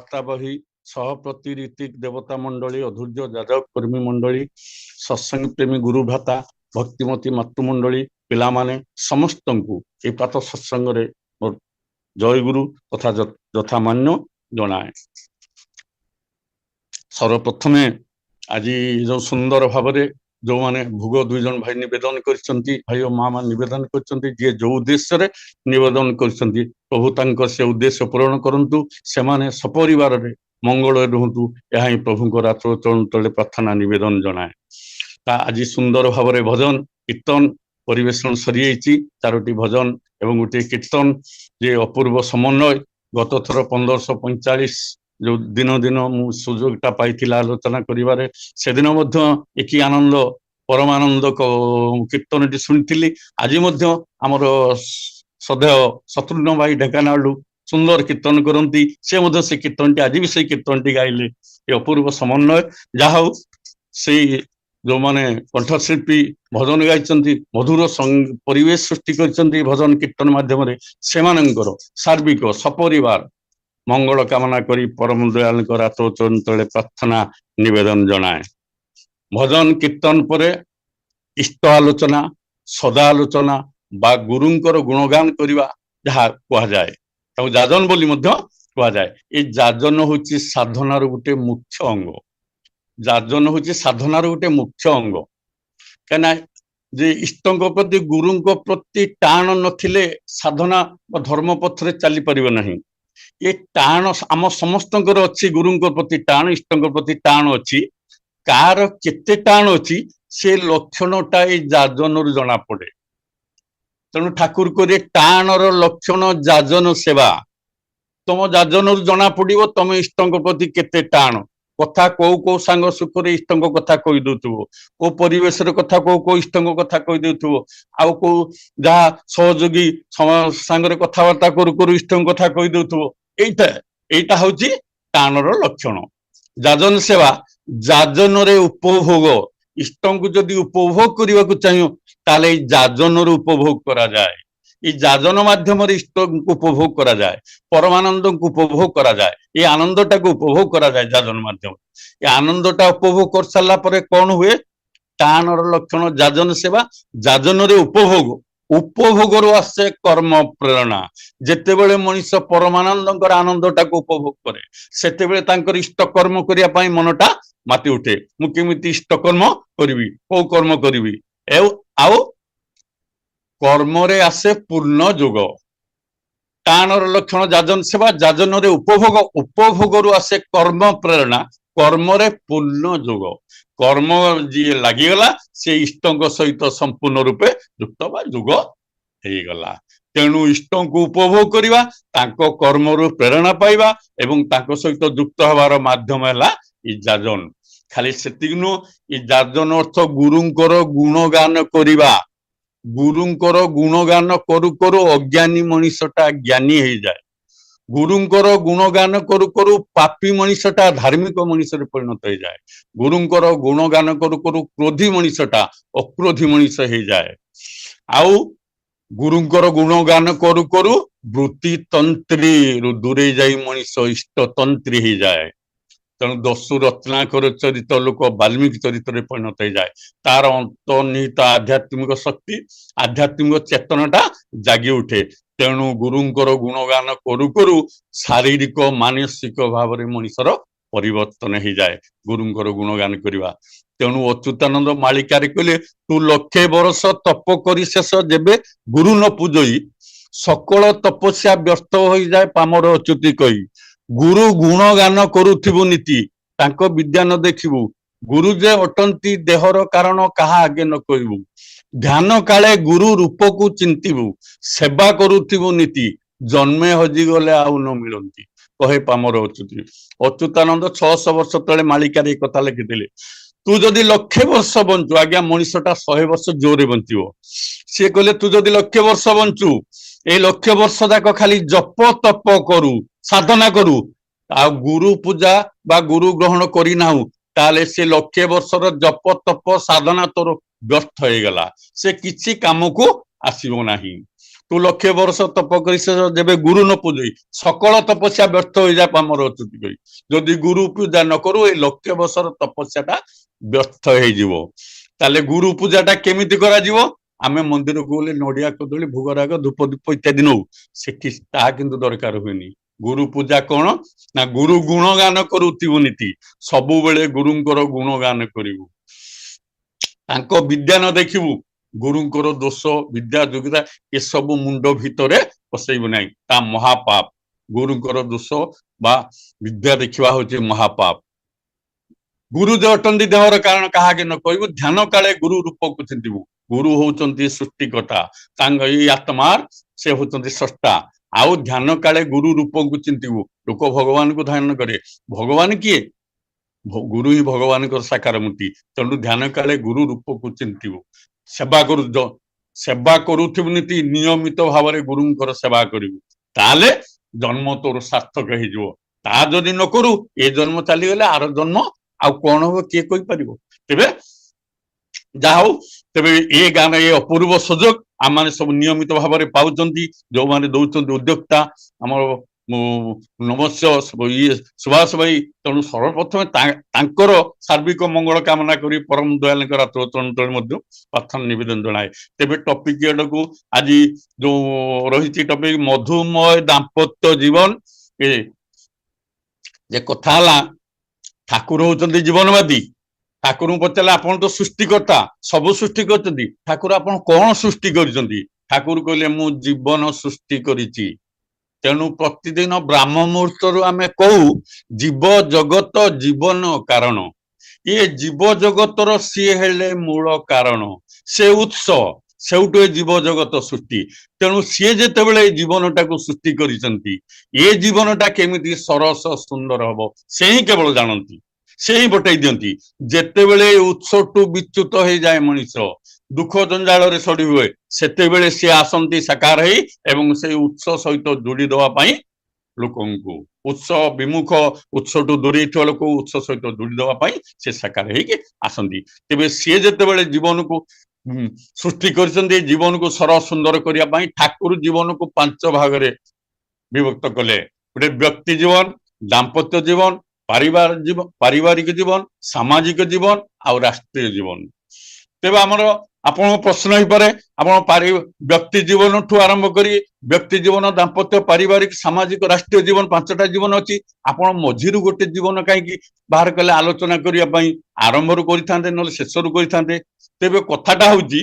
ବାର୍ତ୍ତା ବହି ସହପ୍ରତି ରୀତିକ ଦେବତା ମଣ୍ଡଳୀ ଅଧୂର୍ଯ୍ୟ ଯାଜକ କର୍ମୀ ମଣ୍ଡଳୀ ସତ୍ସଙ୍ଗ ପ୍ରେମୀ ଗୁରୁ ଭ୍ରାତା ଭକ୍ତିମତୀ ମାତୃମଣ୍ଡଳୀ ପିଲାମାନେ ସମସ୍ତଙ୍କୁ ଏ ପ୍ରାତଃ ସତ୍ସଙ୍ଗରେ ଜୟଗୁରୁ ତଥା ଯଥାମାନ୍ୟ ଜଣାଏ। ସର୍ବପ୍ରଥମେ ଆଜି ଯୋଉ ସୁନ୍ଦର ଭାବରେ ଯୋଉମାନେ ଭୋଗ ଦୁଇ ଜଣ ଭାଇ ନିବେଦନ କରିଛନ୍ତି, ଭାଇ ଓ ମା ମାନେ ନିବେଦନ କରିଛନ୍ତି, ଯିଏ ଯୋଉ ଉଦ୍ଦେଶ୍ୟରେ ନିବେଦନ କରିଛନ୍ତି ପ୍ରଭୁ ତାଙ୍କ ସେ ଉଦ୍ଦେଶ୍ୟ ପୂରଣ କରନ୍ତୁ, ସେମାନେ ସପରିବାରରେ ମଙ୍ଗଳରେ ରୁହନ୍ତୁ, ଏହା ହିଁ ପ୍ରଭୁଙ୍କର ଚରଣ ତଳେ ପ୍ରାର୍ଥନା ନିବେଦନ ଜଣାଏ। ତା ଆଜି ସୁନ୍ଦର ଭାବରେ ଭଜନ କୀର୍ତ୍ତନ ପରିବେଷଣ ସରିଯାଇଛି। 4ଟି ଭଜନ ଏବଂ ଗୋଟିଏ କୀର୍ତ୍ତନ, ଯେ ଅପୂର୍ବ ସମନ୍ୱୟ। ଗତ ଥର 1545 ଯୋଉ ଦିନ ମୁଁ ସୁଯୋଗଟା ପାଇଥିଲା ଆଲୋଚନା କରିବାରେ, ସେଦିନ ମଧ୍ୟ ଏକି ଆନନ୍ଦ ପରମାନନ୍ଦ କୀର୍ତ୍ତନଟି ଶୁଣିଥିଲି। ଆଜି ମଧ୍ୟ ଆମର ଶ୍ରଦ୍ଧେୟ ଶତ୍ରୁଘ୍ନ ଭାଇ ଢେଙ୍କାନାଳରୁ ସୁନ୍ଦର କୀର୍ତ୍ତନ କରନ୍ତି, ସେ ମଧ୍ୟ ସେ କୀର୍ତ୍ତନଟି ଆଜି ବି ସେଇ କୀର୍ତ୍ତନଟି ଗାଇଲେ। ଏ ଅପୂର୍ବ ସମନ୍ୱୟ, ଯାହା ହଉ ସେଇ ଯୋଉମାନେ କଣ୍ଠଶିଳ୍ପୀ ଭଜନ ଗାଇଛନ୍ତି, ମଧୁର ପରିବେଶ ସୃଷ୍ଟି କରିଛନ୍ତି ଭଜନ କୀର୍ତ୍ତନ ମାଧ୍ୟମରେ, ସେମାନଙ୍କର ସାର୍ବିକ ସପରିବାର ମଙ୍ଗଳ କାମନା କରି ପରମ ଦୟାଳୁଙ୍କ ଚରଣ ତଳେ ପ୍ରାର୍ଥନା ନିବେଦନ ଜଣାଏ। ଭଜନ କୀର୍ତ୍ତନ ପରେ ଇଷ୍ଟ ଆଲୋଚନା, ସଦା ଆଲୋଚନା ବା ଗୁରୁଙ୍କର ଗୁଣଗାନ କରିବା, ଯାହା କୁହାଯାଏ, ତାକୁ ଯାଜନ ବୋଲି ମଧ୍ୟ କୁହାଯାଏ। ଏଇ ଯାଜନ ହଉଛି ସାଧନାର ଗୋଟେ ମୁଖ୍ୟ ଅଙ୍ଗ। ଯାଜନ ହଉଛି ସାଧନାର ଗୋଟେ ମୁଖ୍ୟ ଅଙ୍ଗ। କାହିଁକିନା ଯେ ଇଷ୍ଟଙ୍କ ପ୍ରତି ଗୁରୁଙ୍କ ପ୍ରତି ଟାଣ ନଥିଲେ ସାଧନା ବା ଧର୍ମ ପଥରେ ଚାଲିପାରିବ ନାହିଁ। ଏ ଟାଣ ଆମ ସମସ୍ତଙ୍କର ଅଛି, ଗୁରୁଙ୍କ ପ୍ରତି ଟାଣ, ଇଷ୍ଟଙ୍କ ପ୍ରତି ଟାଣ ଅଛି। କାହାର କେତେ ଟାଣ ଅଛି ସେ ଲକ୍ଷଣଟା ଏଇ ଯାଜନରୁ ଜଣା ପଡେ। ତେଣୁ ଠାକୁର କହିଲେ ଟାଣର ଲକ୍ଷଣ ଯାଜନ ସେବା। ତମ ଯାଜନରୁ ଜଣା ପଡିବ ତମେ ଇଷ୍ଟଙ୍କ ପ୍ରତି କେତେ ଟାଣ। କଥା କୋଉ ସାଙ୍ଗ ସୁଖରେ ଇଷ୍ଟଙ୍କ କଥା କହିଦଉଥିବ, କୋଉ ପରିବେଶର କଥା କୋଉ ଇଷ୍ଟଙ୍କ କଥା କହିଦଉଥିବ, ଆଉ କୋଉ ଯାହା ସହଯୋଗୀ ସାଙ୍ଗରେ କଥାବାର୍ତ୍ତା କରୁ ଇଷ୍ଟଙ୍କ କଥା କହିଦଉଥିବ। ଏଇଟା ହଉଛି ଟାଣର ଲକ୍ଷଣ। ଯାଜନ ସେବା, ଯାଜନରେ ଉପଭୋଗ। ଇଷ୍ଟଙ୍କୁ ଯଦି ଉପଭୋଗ କରିବାକୁ ଚାହିଁବ ତାହେଲେ ଏଇ ଯାଜନରୁ ଉପଭୋଗ କରାଯାଏ। ଏଇ ଯାଜନ ମାଧ୍ୟମରେ ଇଷ୍ଟଙ୍କୁ ଉପଭୋଗ କରାଯାଏ, ପରମାନନ୍ଦଙ୍କୁ ଉପଭୋଗ କରାଯାଏ, ଏଇ ଆନନ୍ଦଟାକୁ ଉପଭୋଗ କରାଯାଏ ଯାଜନ ମାଧ୍ୟମରେ। ଏ ଆନନ୍ଦଟା ଉପଭୋଗ କରିସାରିଲା ପରେ କଣ ହୁଏ? ଟାଣର ଲକ୍ଷଣ ଯାଜନ ସେବା, ଯାଜନରେ ଉପଭୋଗ, ଉପଭୋଗରୁ ଆସେ କର୍ମ ପ୍ରେରଣା। ଯେତେବେଳେ ମଣିଷ ପରମାନନ୍ଦଙ୍କର ଆନନ୍ଦଟାକୁ ଉପଭୋଗ କରେ, ସେତେବେଳେ ତାଙ୍କର ଇଷ୍ଟ କର୍ମ କରିବା ପାଇଁ ମନଟା ମାତି ଉଠେ। ମୁଁ କେମିତି ଇଷ୍ଟ କର୍ମ କରିବି, କୋଉ କର୍ମ କରିବି? ଆଉ କର୍ମରେ ଆସେ ପୂର୍ଣ୍ଣ ଯୋଗ। ଟାଣର ଲକ୍ଷଣ ଯାଜନ ସେବା, ଯାଜନରେ ଉପଭୋଗ, ଉପଭୋଗରୁ ଆସେ କର୍ମ ପ୍ରେରଣା, କର୍ମରେ ପୂର୍ଣ୍ଣ ଯୋଗ। କର୍ମ ଯିଏ ଲାଗିଗଲା ସେ ଇଷ୍ଟଙ୍କ ସହିତ ସମ୍ପୂର୍ଣ୍ଣ ରୂପେ ଯୁକ୍ତ ବା ଯୋଗ ହେଇଗଲା। ତେଣୁ ଇଷ୍ଟଙ୍କୁ ଉପଭୋଗ କରିବା, ତାଙ୍କ କର୍ମରୁ ପ୍ରେରଣା ପାଇବା ଏବଂ ତାଙ୍କ ସହିତ ଯୁକ୍ତ ହେବାର ମାଧ୍ୟମ ହେଲା ଏ ଯାଜନ। ଖାଲି ସେତିକି ନୁହଁ, ଏ ଯାଜନ ଅର୍ଥ ଗୁରୁଙ୍କର ଗୁଣଗାନ କରିବା। ଗୁରୁଙ୍କର ଗୁଣଗାନ କରୁ କରୁ ଅଜ୍ଞାନୀ ମଣିଷଟା ଜ୍ଞାନୀ ହେଇଯାଏ। ଗୁରୁଙ୍କର ଗୁଣଗାନ କରୁ କରୁ ପାପୀ ମଣିଷଟା ଧାର୍ମିକ ମଣିଷରେ ପରିଣତ ହେଇଯାଏ। ଗୁରୁଙ୍କର ଗୁଣଗାନ କରୁ କରୁ କ୍ରୋଧୀ ମଣିଷଟା ଅକ୍ରୋଧୀ ମଣିଷ ହେଇଯାଏ। ଆଉ ଗୁରୁଙ୍କର ଗୁଣଗାନ କରୁ କରୁ ବୃତ୍ତି ତନ୍ତ୍ରୀରୁ ଦୂରେଇ ଯାଇ ମଣିଷ ଇଷ୍ଟତନ୍ତ୍ରୀ ହେଇଯାଏ। ତେଣୁ ଦସ୍ୟୁ ରତ୍ନାକର ଚରିତ ଲୋକ ବାଲ୍ମୀକି ଚରିତ୍ରରେ ପରିଣତ ହେଇଯାଏ। ତାର ଅନ୍ତର୍ନିହିତ ଆଧ୍ୟାତ୍ମିକ ଶକ୍ତି, ଆଧ୍ୟାତ୍ମିକ ଚେତନାଟା ଜାଗି ଉଠେ। ତେଣୁ ଗୁରୁଙ୍କର ଗୁଣଗାନ କରୁ କରୁ ଶାରୀରିକ ମାନସିକ ଭାବରେ ମଣିଷର ପରିବର୍ତ୍ତନ ହେଇଯାଏ ଗୁରୁଙ୍କର ଗୁଣଗାନ କରିବା। ତେଣୁ ଅଚ୍ୟୁତାନନ୍ଦ ମାଳିକାରେ କହିଲେ, ତୁ 1,00,000 ବର୍ଷ ତପ କରି ଶେଷ ଯେବେ ଗୁରୁ ନ ପୂଜଇ, ସକଳ ତପସ୍ୟା ବ୍ୟର୍ଥ ହୋଇଯାଏ ପାମର ଅଚ୍ୟୁତି କହି। ଗୁରୁ ଗୁଣଗାନ କରୁଥିବୁ ନୀତି, ତାଙ୍କ ବିଦ୍ୟା ନ ଦେଖିବୁ। ଗୁରୁ ଯେ ଅଟନ୍ତି ଦେହର କାରଣ, କାହା ଆଗେ ନ କହିବୁ। ଧ୍ୟାନ କାଳେ ଗୁରୁ ରୂପକୁ ଚିନ୍ତିବୁ, ସେବା କରୁଥିବୁ ନୀତି, ଜନ୍ମେ ହଜିଗଲେ ଆଉ ନ ମିଳନ୍ତି, କହେ ପାମର ଅଚ୍ୟୁତି। ଅଚ୍ୟୁତାନନ୍ଦ 600 ବର୍ଷ ତଳେ ମାଳିକାରେ ଏ କଥା ଲେଖିଥିଲେ। ତୁ ଯଦି 1,00,000 ବର୍ଷ ବଞ୍ଚୁ, ଆଜ୍ଞା ମଣିଷଟା 100 ବର୍ଷ ଜୋରେ ବଞ୍ଚିବ। ସିଏ କହିଲେ ତୁ ଯଦି 1,00,000 ବର୍ଷ ବଞ୍ଚୁ, ଏଇ 1,00,000 ବର୍ଷ ଯାକ ଖାଲି ଜପ ତପ କରୁ, ସାଧନା କରୁ, ଆଉ ଗୁରୁ ପୂଜା ବା ଗୁରୁ ଗ୍ରହଣ କରିନାହୁଁ, ତାହେଲେ ସେ 1,00,000 ବର୍ଷର ଜପ ତପ ସାଧନା ତୋର ବ୍ୟର୍ଥ ହେଇଗଲା, ସେ କିଛି କାମକୁ ଆସିବ ନାହିଁ। तू लक्षे वर्ष तप कर जब गुरु न पूज सकल तपस्या व्यर्थ हो जाए पामर अच्युति कही जदि गुरु पूजा न करू ए लक्षे वर्षर तपस्याटा व्यर्थ हो ताले गुरु पूजाटा केमिति करा जीवो आमे मंदिर को गले नडिया कदली भोगराग धूप धूप इत्यादि नौ सेठी ता किंतु दरकार हुएनी गुरु पूजा कौन ना गुरु गुणगान करुथिबु नीति सबु बेले गुरुंकर गुणगान करिवु तांको विद्या न देखिबु गुरुंकर दोष विद्या योग्यता ये सब मुंड भितरे पसैबु नाही ता महापाप गुरुंकर दोष बा विद्या देखिबा होचे महापाप गुरु जो अटंती देहर कारण कहा न कहबू ध्यान काले गुरु रूप को चिंतबू गुरु होचंती सृष्टिकर्ता आत्मार से होचंती स्रष्टा आउ ध्यान काले गुरु रूप को चिंतबू लोक भगवान को ध्यान करे भगवान किए गुरु ही भगवान साकार मूर्ति तेणु ध्यान काले गुरु रूप को चिंतबू सेवा करू सेवा करुथिबु नीति नियमित भाव में गुरुंकर सेवा करिवु ताले जन्म तोर सार्थक हो जिवो ता जदि न करू ए जन्म चली गले आर जन्म आ कौन हम किए कहि परिबो तेबे जाओ तेबे ए गान ए अपूर्व सुजोग आम माने सब नियमित भाव में पाउचंती जो माने दउचंती उद्योक्ता हमर नमस्य ये सुभाष भाई तेणु सर्वप्रथम सार्विक मंगल कामना करी परम दयाल प्रार्थना निवेदन जनाए तेबे टॉपिक को आज जो रही टॉपिक मधुमय दाम्पत्य जीवन ये कथा ठाकुर होचंती जीवनवादी ठाकुर पचारे आपन तो सृष्टिकर्ता सब सृष्टि कर ठाकुर आपन कौन सृष्टि कर ठाकुर कहले मु जीवन सृष्टि करिछि तेणु प्रतिदिन ब्राह्म मुहूर्त आम कहू जीव जगत जीवन कारण ये जीव जगतर सी हेले मूल कारण से उत्स से जीव जगत सृष्टि तेणु सी जिते जीवन टाक सृष्टि करिसंती ये जीवनटा केमिति सरस सुंदर हम से ही केवल जानती से ही बटाई दियंती जेतेबेले उत्सटू विच्युत हो जाए मनीष दुख जंजाल सड़ी हुए सेतेबेले सी आसंती साकार है एवं से उत्स सहित जोड़ी दवा पाई लोकंकु उत्स विमुख उत्सटू दूरी लोक उत्स सहित जोड़ी दवा पाई से साकार है आसंती तेबे सी जेतेबेले जीवन को सृष्टि कर जीवन को सरस सुंदर करने ठाकुर जीवन को 5 भाग में विभक्त कले गोटे व्यक्ति जीवन दाम्पत्य जीवन पारिवारिक जीवन सामाजिक जीवन और राष्ट्रीय जीवन तेज आमर आप प्रश्न हो पारे आप व्यक्ति जीवन ठू आरंभ करी व्यक्ति जीवन दाम्पत्य पारिवारिक सामाजिक राष्ट्रीय जीवन 5टा जीवन अच्छी आप मझी गोटे जीवन कहीं बाहर कले आलोचना करने आरंभ रू कर शेष रू कर तेज कथाटा हूँ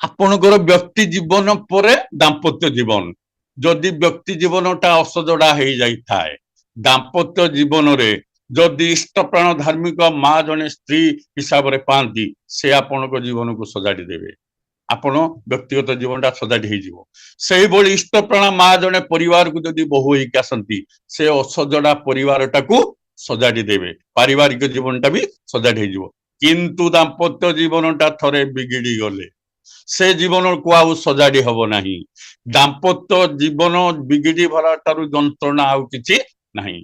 आपणकर व्यक्ति जीवन पर दाम्पत्य जीवन जदि व्यक्ति जीवनटा असजड़ा हो जाए दाम्पत्य जीवन रे जदि इष्ट प्राण धार्मिक माँ जने स्त्री हिसाब से पाती से आपण जीवन को सजाड़ी देवे आपण व्यक्तिगत जीवनटा सजाड़ी हो इष्ट प्राण माँ जने परिवार को जदि बहु होके आसती से असजड़ा परिवार टाकू सजाड़ी देवे पारिवारिक जीवनटा भी सजाड़ी हो किंतु दाम्पत्य जीवनटा थरे बिगिड़ी गले से जीवन को आउ सजाड़ी हब नहीं दाम्पत्य जीवन बिगिड़ी भला तारु जंत्रणा आउ किछि नहीं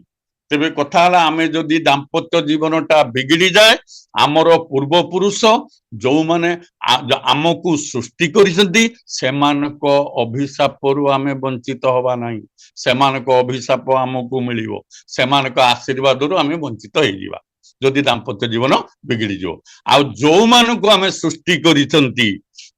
तेबे कथा आमे जदि दाम्पत्य जीवनटा बिगिड़ी जाए आमर पूर्वपुरुष जो माने आमको सृष्टि करिसेंती सेमानक अभिशापरु आमे वंचित हवा नहीं सेमानक अभिशाप आमको मिलिबो सेमानक आशीर्वादरु आमे वंचित हो जिवा जदि दाम्पत्य जीवन बिगिड़ी जो आ जो मानक आमे सृष्टि करिसेंती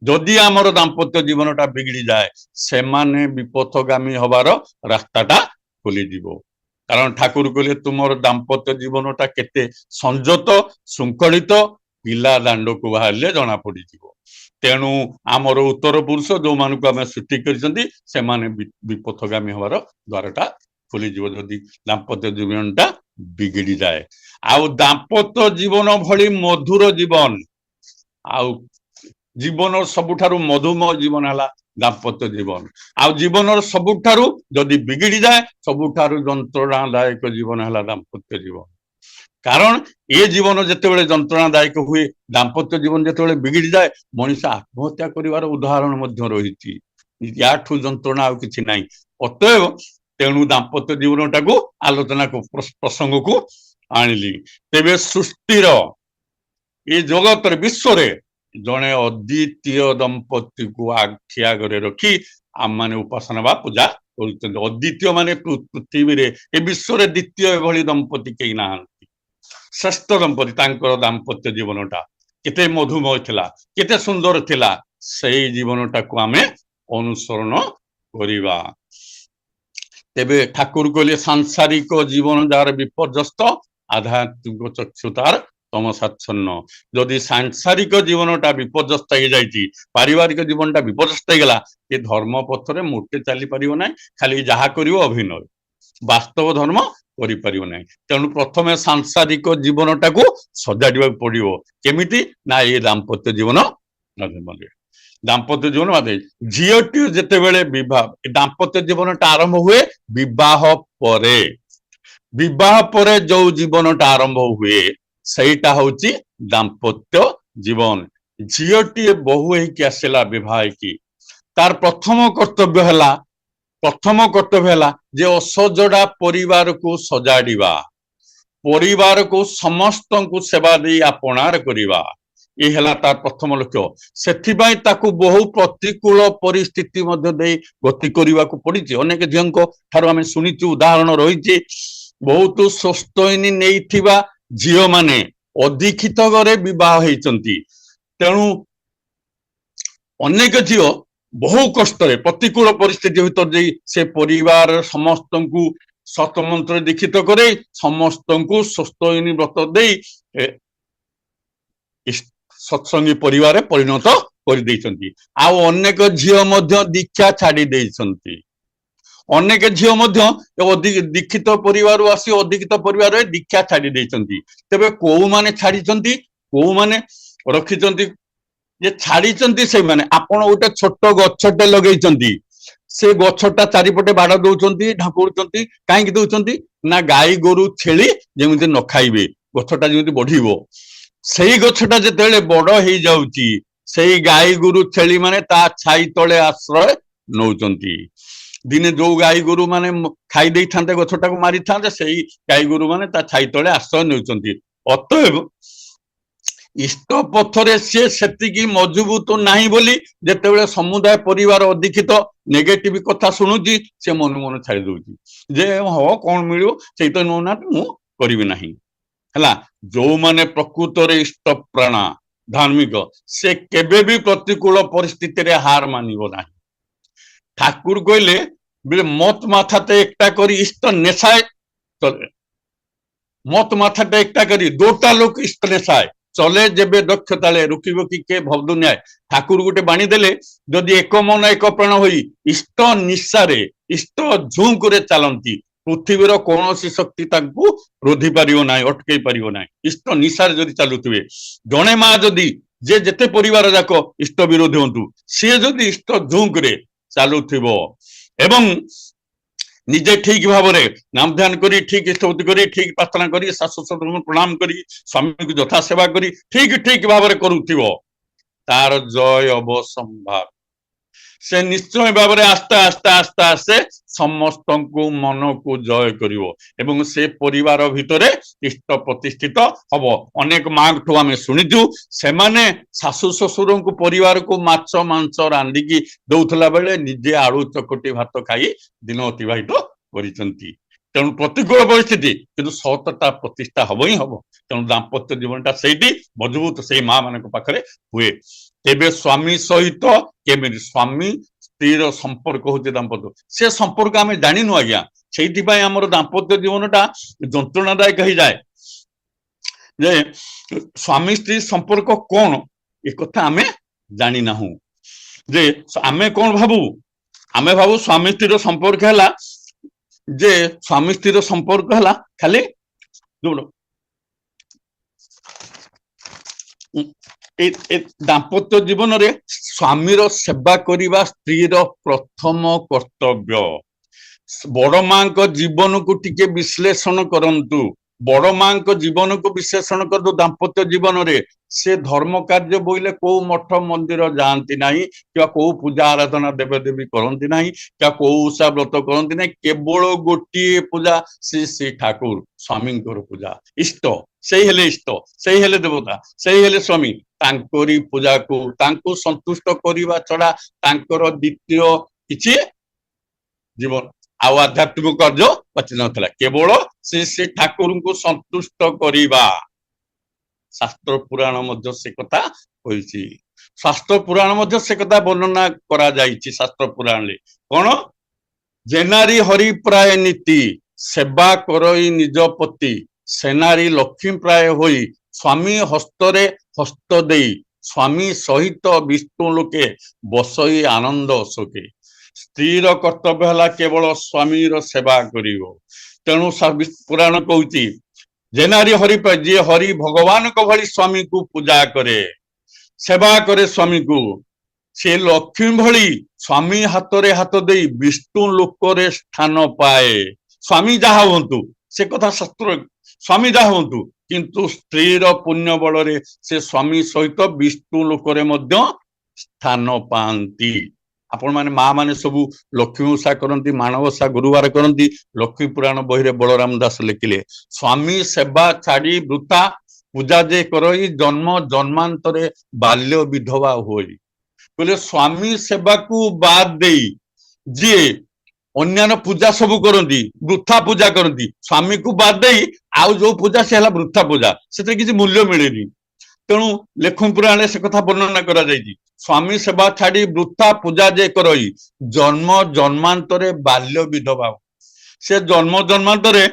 जदि आमर दाम्पत्य जीवनटा बिगिड़ी जाए सेमाने विपथगामी हबार रास्ताटा खोली दिबो कारण ठाकुर कहले तुमर दाम्पत्य जीवनटा केते संजत श्रृंखलित पिला दांड को बाहर जना पड़ तेणु आमर उत्तर पुरुष जो मानक आम सृष्टि कर विपथगामी हमार द्वारटा खोली जदि दाम्पत्य जीवनटा बिगिड़ी जाए आउ दाम्पत्य जीवन भली मधुर जीवन आउ जीवन सबुठारु मधुमय जीवन है दाम्पत्य जीवन आ जीवन सबुठारु जदि बिगिड़ी जाए सबुठारु जंत्रणादायक जीवन है दाम्पत्य जीवन कारण ये जीवन जिते जंत्रणादायक हुए दाम्पत्य जीवन जिते बिगिड़ी जाए मनीष आत्महत्या कर उदाहरण रही याठू जंत्रणा आउ किछि नाही अतएव तेणु दाम्पत्य जीवन टाकू आलोचना को प्रसंग को आनिली तेबे सृष्टिर ये जगत विश्व ଜଣେ ଅଦ୍ୱିତୀୟ ଦମ୍ପତିକୁ ଆଖି ଆଗରେ ରଖି ଆମମାନେ ଉପାସନା ବା ପୂଜା କରୁଛନ୍ତି। ଅଦ୍ୱିତୀୟ ମାନେ ପୃଥିବୀରେ ଏ ବିଶ୍ୱରେ ଦ୍ୱିତୀୟ ଏଭଳି ଦମ୍ପତି କେହି ନାହାନ୍ତି। ଶ୍ରେଷ୍ଠ ଦମ୍ପତି, ତାଙ୍କର ଦାମ୍ପତ୍ୟ ଜୀବନଟା କେତେ ମଧୁମୟ ଥିଲା, କେତେ ସୁନ୍ଦର ଥିଲା। ସେଇ ଜୀବନଟାକୁ ଆମେ ଅନୁସରଣ କରିବା। ତେବେ ଠାକୁର କହିଲେ ସାଂସାରିକ ଜୀବନ ଯାହାର ବିପର୍ଯ୍ୟସ୍ତ, ଆଧ୍ୟାତ୍ମିକ ଚକ୍ଷୁ ତାର ତମସାଚ୍ଛନ୍ନ। ଯଦି ସାଂସାରିକ ଜୀବନଟା ବିପର୍ଯ୍ୟସ୍ତ ହେଇଯାଇଛି, ପାରିବାରିକ ଜୀବନଟା ବିପର୍ଯ୍ୟସ୍ତ ହେଇଗଲା, ଏ ଧର୍ମ ପଥରେ ମୋଟେ ଚାଲିପାରିବ ନାହିଁ। ଖାଲି ଯାହା କରିବ ଅଭିନୟ, ବାସ୍ତବ ଧର୍ମ କରିପାରିବ ନାହିଁ। ତେଣୁ ପ୍ରଥମେ ସାଂସାରିକ ଜୀବନଟାକୁ ସଜାଡ଼ିବାକୁ ପଡିବ। କେମିତି ନା ଏ ଦାମ୍ପତ୍ୟ ଜୀବନ ମାଧ୍ୟମରେ। ଦାମ୍ପତ୍ୟ ଜୀବନ ମାଧ୍ୟମରେ ଝିଅଟି ଯେତେବେଳେ ବିବାହ, ଦାମ୍ପତ୍ୟ ଜୀବନଟା ଆରମ୍ଭ ହୁଏ ବିବାହ ପରେ। ବିବାହ ପରେ ଯୋଉ ଜୀବନଟା ଆରମ୍ଭ ହୁଏ ସେଇଟା ହଉଛି ଦାମ୍ପତ୍ୟ ଜୀବନ। ଝିଅଟିଏ ବୋହୂ ହେଇକି ଆସିଲା ବିବାହ ହେଇକି, ତାର ପ୍ରଥମ କର୍ତ୍ତବ୍ୟ ହେଲା ଯେ ଅସଜଡ଼ା ପରିବାରକୁ ସଜାଡ଼ିବା, ପରିବାରକୁ ସମସ୍ତଙ୍କୁ ସେବା ଦେଇ ଆପଣାର କରିବା। ଏ ହେଲା ତାର ପ୍ରଥମ ଲକ୍ଷ୍ୟ। ସେଥିପାଇଁ ତାକୁ ବହୁ ପ୍ରତିକୂଳ ପରିସ୍ଥିତି ମଧ୍ୟ ଦେଇ ଗତି କରିବାକୁ ପଡିଛି। ଅନେକ ଝିଅଙ୍କ ଠାରୁ ଆମେ ଶୁଣିଛୁ, ଉଦାହରଣ ରହିଛି, ବହୁତ ସ୍ୱସ୍ତୟିନୀ ନେଇଥିବା ଝିଅମାନେ ଅଦୀକ୍ଷିତ ଘରେ ବିବାହ ହେଇଛନ୍ତି। ତେଣୁ ଅନେକ ଝିଅ ବହୁ କଷ୍ଟରେ ପ୍ରତିକୂଳ ପରିସ୍ଥିତି ଭିତରେ ଦେଇ ସେ ପରିବାର ସମସ୍ତଙ୍କୁ ସତମନ୍ତ୍ର ଦୀକ୍ଷିତ କରି ସମସ୍ତଙ୍କୁ ସ୍ୱସ୍ତୟିନୀ ବ୍ରତ ଦେଇ ସତ୍ସଙ୍ଗୀ ପରିବାରରେ ପରିଣତ କରିଦେଇଛନ୍ତି। ଆଉ ଅନେକ ଝିଅ ମଧ୍ୟ ଦୀକ୍ଷା ଛାଡି ଦେଇଛନ୍ତି। ଅନେକ ଝିଅ ମଧ୍ୟ ଦୀକ୍ଷିତ ପରିବାରରୁ ଆସି ଅଦୀକ୍ଷିତ ପରିବାରରେ ଦୀକ୍ଷା ଛାଡି ଦେଇଛନ୍ତି। ତେବେ କୋଉମାନେ ଛାଡିଛନ୍ତି, କୋଉମାନେ ରଖିଛନ୍ତି? ଯେ ଛାଡିଛନ୍ତି ସେଇମାନେ, ଆପଣ ଗୋଟେ ଛୋଟ ଗଛଟେ ଲଗେଇଛନ୍ତି, ସେ ଗଛଟା ଚାରିପଟେ ବାଡ଼ ଦଉଛନ୍ତି, ଢାଙ୍କୁଛନ୍ତି। କାହିଁକି ଦଉଛନ୍ତି? ନା ଗାଈ ଗୋରୁ ଛେଳି ଯେମିତି ନ ଖାଇବେ, ଗଛଟା ଯେମିତି ବଢିବ। ସେଇ ଗଛଟା ଯେତେବେଳେ ବଡ ହେଇଯାଉଛି, ସେଇ ଗାଈ ଗୋରୁ ଛେଳି ମାନେ ତା ଛାଇ ତଳେ ଆଶ୍ରୟ ନଉଛନ୍ତି। ଦିନେ ଯୋଉ ଗାଈ ଗୋରୁ ମାନେ ଖାଇ ଦେଇଥାନ୍ତେ, ଗଛଟାକୁ ମାରିଥାନ୍ତେ, ସେଇ ଗାଈ ଗୋରୁ ମାନେ ତା ଛାଇ ତଳେ ଆଶ୍ରୟ ନେଉଛନ୍ତି। ଅତଏବ ଇଷ୍ଟ ପଥରେ ସିଏ ସେତିକି ମଜବୁତ ନାହିଁ ବୋଲି ଯେତେବେଳେ ସମୁଦାୟ ପରିବାର ଅଧିକ୍ଷିତ ନେଗେଟିଭ କଥା ଶୁଣୁଛି, ସେ ମନୁ ମନ ଛାଡ଼ି ଦଉଛି ଯେ ହଁ କଣ ମିଳିବ, ସେଇ ତ ନଉନାହାନ୍ତି, ମୁଁ କରିବି ନାହିଁ। ହେଲା, ଯୋଉମାନେ ପ୍ରକୃତରେ ଇଷ୍ଟ ପ୍ରାଣ ଧାର୍ମିକ, ସେ କେବେ ବି ପ୍ରତିକୂଳ ପରିସ୍ଥିତିରେ ହାର ମାନିବ ନାହିଁ। ଠାକୁର କହିଲେ মত মাথাতে একটা করি ইষ্ট নেশায় চলে, মত মাথাতে একটা করি দোটা লোক ইষ্ট নেশায় চলে, যেবে দক্ষ তালে রুকিব কি কে ভবদুনিয়ায়। ঠাকুর গোটে বাণী দেলে, যদি এক মন এক প্রাণ হই ইষ্ট নিঃসারে ইষ্ট ঝୁଙ୍କରେ ଚାଲନ୍ତି, ପୃଥିବୀର କୌଣସି ଶକ୍ତି ତାଙ୍କୁ ରୋଧି ପାରିବ ନାହିଁ, ଅଟକେଇ ପାରିବ ନାହିଁ। ଇଷ୍ଟ ନିଶାରେ ଯଦି ଚାଲୁଥିବେ, ଜଣେ ମା ଯଦି, ଯେ ଯେତେ ପରିବାର ଯାକ ଇଷ୍ଟ ବିରୋଧୀ ହୁଅନ୍ତୁ, ସିଏ ଯଦି ଇଷ୍ଟ ଝୁଙ୍କରେ ଚାଲୁଥିବ ଏବଂ ନିଜେ ଠିକ ଭାବରେ ନାମ ଧ୍ୟାନ କରି, ଠିକ ଇଷ୍ଟବୃତ୍ତି କରି, ଠିକ ପ୍ରାର୍ଥନା କରି, ଶାଶୁ ଶ୍ୱଶୁରଙ୍କୁ ପ୍ରଣାମ କରି, ସ୍ୱାମୀକୁ ଯଥା ସେବା କରି ଠିକ ଭାବରେ କରୁଥିବ, ତାର ଜୟ ଅବସମ୍ଭାର। ସେ ନିଶ୍ଚୟ ଭାବରେ ଆସ୍ତେ ଆସ୍ତେ ଆସ୍ତେ ଆସ୍ତେ ସମସ୍ତଙ୍କୁ ମନକୁ ଜୟ କରିବ ଏବଂ ସେ ପରିବାର ଭିତରେ ଇଷ୍ଟ ପ୍ରତିଷ୍ଠିତ ହବ। ଅନେକ ମାଙ୍କଠୁ ଆମେ ଶୁଣିଛୁ, ସେମାନେ ଶାଶୁ ଶ୍ୱଶୁରଙ୍କୁ ପରିବାରକୁ ମାଛ ମାଂସ ରାନ୍ଧିକି ଦଉଥିଲା ବେଳେ ନିଜେ ଆଳୁ ଚକଟି ଭାତ ଖାଇ ଦିନ ଅତିବାହିତ କରିଛନ୍ତି। ତେଣୁ ପ୍ରତିକୂଳ ପରିସ୍ଥିତି, କିନ୍ତୁ ସତତା ପ୍ରତିଷ୍ଠା ହବ ହିଁ ହବ। ତେଣୁ ଦାମ୍ପତ୍ୟ ଜୀବନଟା ସେଇଠି ମଜବୁତ ସେଇ ମା ମାନଙ୍କ ପାଖରେ ହୁଏ। ତେବେ ସ୍ୱାମୀ ସହିତ କେମିତି, ସ୍ୱାମୀ ସ୍ତ୍ରୀର ସମ୍ପର୍କ ହଉଛି ଦାମ୍ପତ୍ୟ, ସେ ସମ୍ପର୍କ ଆମେ ଜାଣିନୁ ଆଜ୍ଞା। ସେଇଥିପାଇଁ ଆମର ଦାମ୍ପତ୍ୟ ଜୀବନଟା ଯନ୍ତ୍ରଣାଦାୟକ ହେଇଯାଏ। ଯେ ସ୍ୱାମୀ ସ୍ତ୍ରୀ ସମ୍ପର୍କ କଣ, ଏ କଥା ଆମେ ଜାଣିନାହୁଁ। ଯେ ଆମେ କଣ ଭାବୁ, ଆମେ ଭାବୁ ସ୍ୱାମୀ ସ୍ତ୍ରୀର ସମ୍ପର୍କ ହେଲା ଯେ ସ୍ୱାମୀ ସ୍ତ୍ରୀର ସମ୍ପର୍କ ହେଲା ଖାଲି ଦାମ୍ପତ୍ୟ ଜୀବନରେ ସ୍ୱାମୀର ସେବା କରିବା ସ୍ତ୍ରୀର ପ୍ରଥମ କର୍ତ୍ତବ୍ୟ। ବଡ ମାଙ୍କ ଜୀବନକୁ ଟିକେ ବିଶ୍ଳେଷଣ କରନ୍ତୁ। बड़ माँ जीवन को विशेषण कर दो दाम्पत्य जीवन रे से धर्म कार्य बोले को मठ मंदिर जाती ना क्या को पूजा आराधना देवदेवी करती ना क्या को उषा व्रत करती ना केवल गोटे पूजा श्री श्री ठाकुर स्वामी पूजा इष्ट से हेले इष्ट से हेले देवता से हेले स्वामी तांकरी पूजा को संतुष्ट करने छड़ा तांकर द्वितीय किछि जीवन आउ आध्यात्मिक कार्य पची ना केवल श्री श्री ठाकुर को संतुष्ट करवा शास्त्र पुराण मध्य से कथा होइछि शास्त्र पुराण मध्य से कथा वर्णना करा जाइछि शास्त्र पुराण रे कोन जेनारी हरि प्राय नीति सेवा करई निज पति सेनारी लक्ष्मी प्राय होई स्वामी हस्तरे हस्त देई स्वामी सहित विष्णु लोके बसई आनंद अशोके स्त्रीर कर्तव्य है केवल स्वामी सेवा करिवो तेणु पुराण कहूची जेनारी हरि जी हरि भगवान को भली स्वामी को पूजा करे सेवा करे स्वामी को से लक्ष्मी भली स्वामी हाथ रे हाथ दे विष्णु लोकरे स्थान पाए स्वामी जहा हूँ से कथा शास्त्र स्वामी जहा हूँ किंतु स्त्रीर पुण्य बल रे से स्वामी सहित विष्णु लोकरे मध्य स्थान पाती आपण माने माँ माने सबू लक्ष्मी ओषा करती माणवसा गुरुवार करती लक्ष्मी पुराण बही बलराम दास लिखिले स्वामी सेवा छाड़ी वृथा पूजा जे करई जन्म जन्मांतरे बाल्य विधवा होई बोले स्वामी सेवा को बाद दे जी अन्य पूजा सब करती वृथा पूजा करती स्वामी को बाद दे आउ जो पूजा से वृथा पूजा से किसी मूल्य मिले तेणु लेखु पुराण से कथा वर्णना करा जायछि स्वामी सेवा छाड़ी वृथा पूजा जे करई जन्म जन्मांतरे बाल्य विधवा से जन्म जन्मांतरे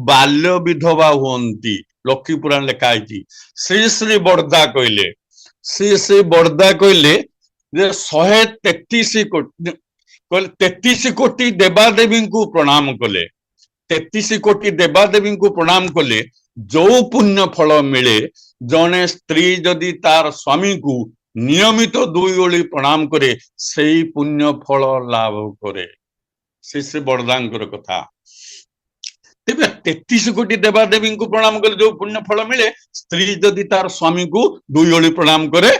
बाल्य विधवा हुंती लक्ष्मी पुराण लिखा है श्री श्री बरदा कहले श्री श्री बरदा कहले 133 कोटी 33 कोटी देवादेवी को प्रणाम कले 33 कोटी देवादेवी को प्रणाम कले जो पुण्य फल मिले जने स्त्री जदि तार स्वामी को नियमित दुई ओली प्रणाम करे से पुण्य फल लाभ करे श्री श्री बरदांकर कथा तेबे 33 कोटी देवादेवी को प्रणाम करे जो पुण्य फल मिले स्त्री जदि तार स्वामी को दुई ओली प्रणाम करे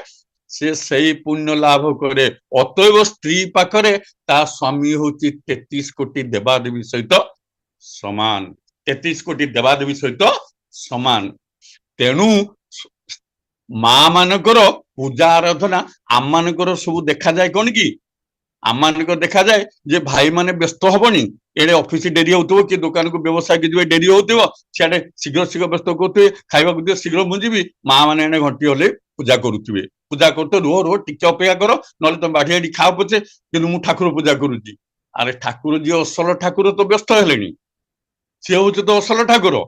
से सही पुण्य लाभ करे अतएव स्त्री पाखरे ता स्वामी होची 33 कोटी देवादेवी सहित समान 33 कोटी देवादेवी सहित समान तेणु माँ मानकर पूजा आराधना आम मानकर सब देखा जाए कौन कि आम मानकर देखा जाए जे भाई माने व्यस्त हबनी एडे ऑफिस डेरी होतो कि दुकान को व्यवसाय के जो डेरी होतो सियाडे शीघ्र शीघ्र व्यस्त करते खाइबा को शीघ्र मुंजीबी माँ माने एने घंटी होले पूजा करुथिबे पूजा करते रुह टिके अपेक्षा कर नले तुम बाढ़ी आड़ी खाओ पछे कि मु ठाकुर पूजा करुची अरे ठाकुर जी असल ठाकुर तो व्यस्त हेलेनी सी हूँ तो असल ठाकुर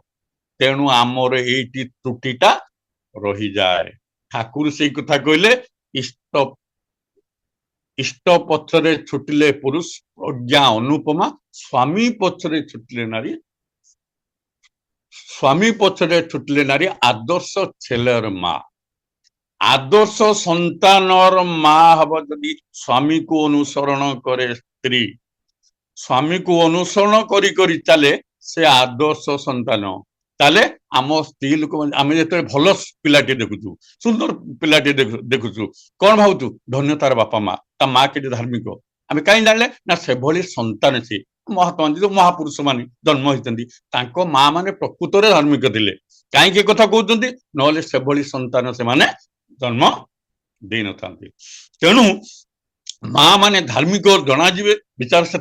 तेणु आमर एटी त्रुटिटा रही जाए ठाकुर से कथा कहले इष्ट इष्ट पक्षरे छुटिले पुरुष प्रज्ञा अनुपमा स्वामी पक्षरे छुटिले नारी स्वामी पक्षरे छुटिले नारी आदर्श छेलर माँ आदर्श संतानर माँ हब जदि स्वामी को अनुसरण करे स्त्री स्वामी को अनुसरण करी करी चले से आदर्श संतान ताले आम स्त्री लोक आम जो भल पिलाटी देखुचु सुंदर पिलाटी देखुचु कौन भावु धन्य तार बापा माँ ता माँ के धार्मिक आम कहीं जाने ना से भली संतान से महात्मा जो महापुरुष मान जन्म होती माँ माने प्रकृत धार्मिक थे कहीं कथा कहते ना से भली संतान से माने जन्म दे न तेणु माँ माने धार्मिक जनाजिबे विचार से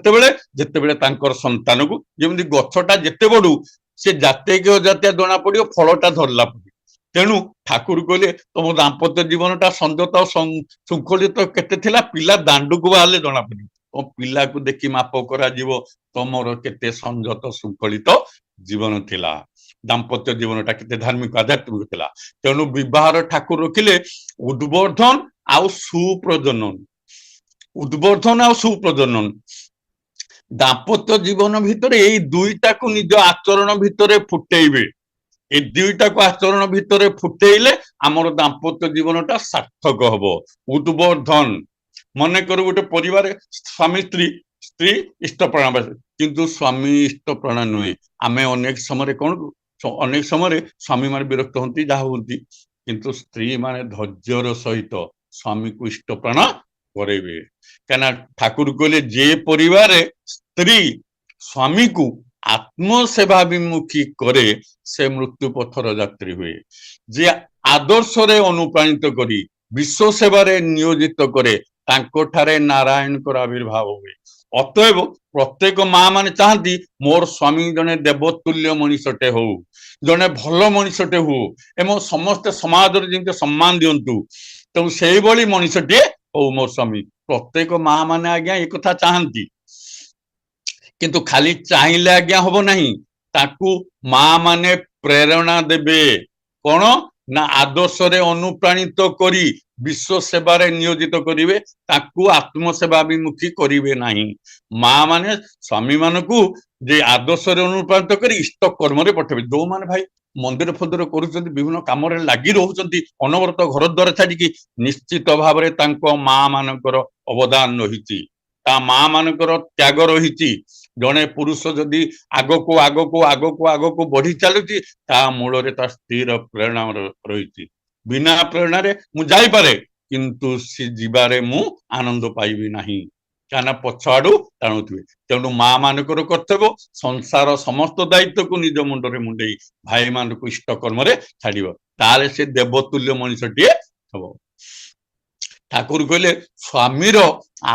संतान को जमी गछटा जिते बड़ू से जाते कि अजातिया जना पड़ो फलटा धरला पड़े तेणु ठाकुर कहले तुम दाम्पत्य जीवनटा संजत श्रृंखलित केते थिला पिला दांडू को बाहर जना पड़े तुम पिला को देखी माप करा तुमर केते संजत श्रृंखलित जीवन थिला दाम्पत्य जीवनटा केते धार्मिक आध्यात्मिक थिला तेणु विवाह ठाकुर रखिले उद्वर्धन आउ सुप्रजनन उद्वर्धन आ सुप्रजनन दाम्पत्य जीवन भितर यही दुईटा को निज आचरण भितर फुटेबे ए दुईटा को आचरण भितर फुटेले आमर दाम्पत्य जीवनटा सार्थक हब उद्वर्धन मन कर गोटे परिवार स्वामी स्त्री स्त्री इष्ट प्राण किंतु स्वामी इष्ट प्राण नुहे आम अनेक समय कौन ଅନେକ ସମୟରେ ସ୍ୱାମୀ ମାନେ ବିରକ୍ତ ହୁଅନ୍ତି ଯାହା ହୁଅନ୍ତି, କିନ୍ତୁ ସ୍ତ୍ରୀ ମାନେ ଧୈର୍ଯ୍ୟର ସହିତ ସ୍ୱାମୀକୁ ଇଷ୍ଟ ପ୍ରାଣ କରେଇବେ। କାହିଁକିନା ଠାକୁର କହିଲେ ଯେ ପରିବାରରେ ସ୍ତ୍ରୀ ସ୍ୱାମୀକୁ ଆତ୍ମସେବାଭିମୁଖୀ କରେ ସେ ମୃତ୍ୟୁ ପଥର ଯାତ୍ରୀ ହୁଏ। ଯେ ଆଦର୍ଶରେ ଅନୁପ୍ରାଣିତ କରି ବିଶ୍ୱ ସେବାରେ ନିୟୋଜିତ କରେ ତାଙ୍କଠାରେ ନାରାୟଣଙ୍କର ଆବିର୍ଭାବ ହୁଏ। ଅତଏବ ପ୍ରତ୍ୟେକ ମା ମାନେ ଚାହାନ୍ତି ମୋର ସ୍ୱାମୀ ଜଣେ ଦେବତୁଲ୍ୟ ମଣିଷଟେ ହଉ, ଜଣେ ଭଲ ମଣିଷଟେ ହଉ ଏବଂ ସମସ୍ତେ ସମାଜରେ ଯେମିତି ସମ୍ମାନ ଦିଅନ୍ତୁ, ତେଣୁ ସେଇଭଳି ମଣିଷଟିଏ ହଉ ମୋ ସ୍ୱାମୀ। ପ୍ରତ୍ୟେକ ମା ମାନେ ଆଜ୍ଞା ଏ କଥା ଚାହାନ୍ତି, କିନ୍ତୁ ଖାଲି ଚାହିଁଲେ ଆଜ୍ଞା ହବ ନାହିଁ, ତାକୁ ମା ମାନେ ପ୍ରେରଣା ଦେବେ। କଣ ନା ଆଦର୍ଶରେ ଅନୁପ୍ରାଣିତ କରି ବିଶ୍ୱ ସେବାରେ ନିୟୋଜିତ କରିବେ, ତାକୁ ଆତ୍ମସେବାଭିମୁଖୀ କରିବେ ନାହିଁ। ମା ମାନେ ସ୍ୱାମୀ ମାନଙ୍କୁ ଯେ ଆଦର୍ଶରେ ଅନୁପ୍ରାଣିତ କରି ଇଷ୍ଟ କର୍ମରେ ପଠେଇବେ। ଯୋଉମାନେ ଭାଇ ମନ୍ଦିର ଫନ୍ଦିର କରୁଛନ୍ତି, ବିଭିନ୍ନ କାମରେ ଲାଗି ରହୁଛନ୍ତି ଅନବରତ ଘର ଦ୍ୱାର ଛାଡିକି, ନିଶ୍ଚିତ ଭାବରେ ତାଙ୍କ ମା ମାନଙ୍କର ଅବଦାନ ରହିଛି, ତା ମା ମାନଙ୍କର ତ୍ୟାଗ ରହିଛି। ଜଣେ ପୁରୁଷ ଯଦି ଆଗକୁ ଆଗକୁ ଆଗକୁ ଆଗକୁ ବଢି ଚାଲୁଛି, ତା ମୂଳରେ ତା ସ୍ତ୍ରୀର ପ୍ରେରଣା ରହିଛି। ବିନା ପ୍ରେରଣାରେ ମୁଁ ଯାଇପାରେ, କିନ୍ତୁ ସେ ଯିବାରେ ମୁଁ ଆନନ୍ଦ ପାଇବି ନାହିଁ, କାହିଁକିନା ପଛ ଆଡୁ ଟାଣୁଥିବେ। ତେଣୁ ମା ମାନଙ୍କର କର୍ତ୍ତବ୍ୟ ସଂସାର ସମସ୍ତ ଦାୟିତ୍ୱକୁ ନିଜ ମୁଣ୍ଡରେ ମୁଣ୍ଡେଇ ଭାଇ ମାନଙ୍କୁ ଇଷ୍ଟ କର୍ମରେ ଛାଡିବ, ତାହେଲେ ସେ ଦେବତୁଲ୍ୟ ମଣିଷଟିଏ ହବ। ଠାକୁର କହିଲେ ସ୍ୱାମୀର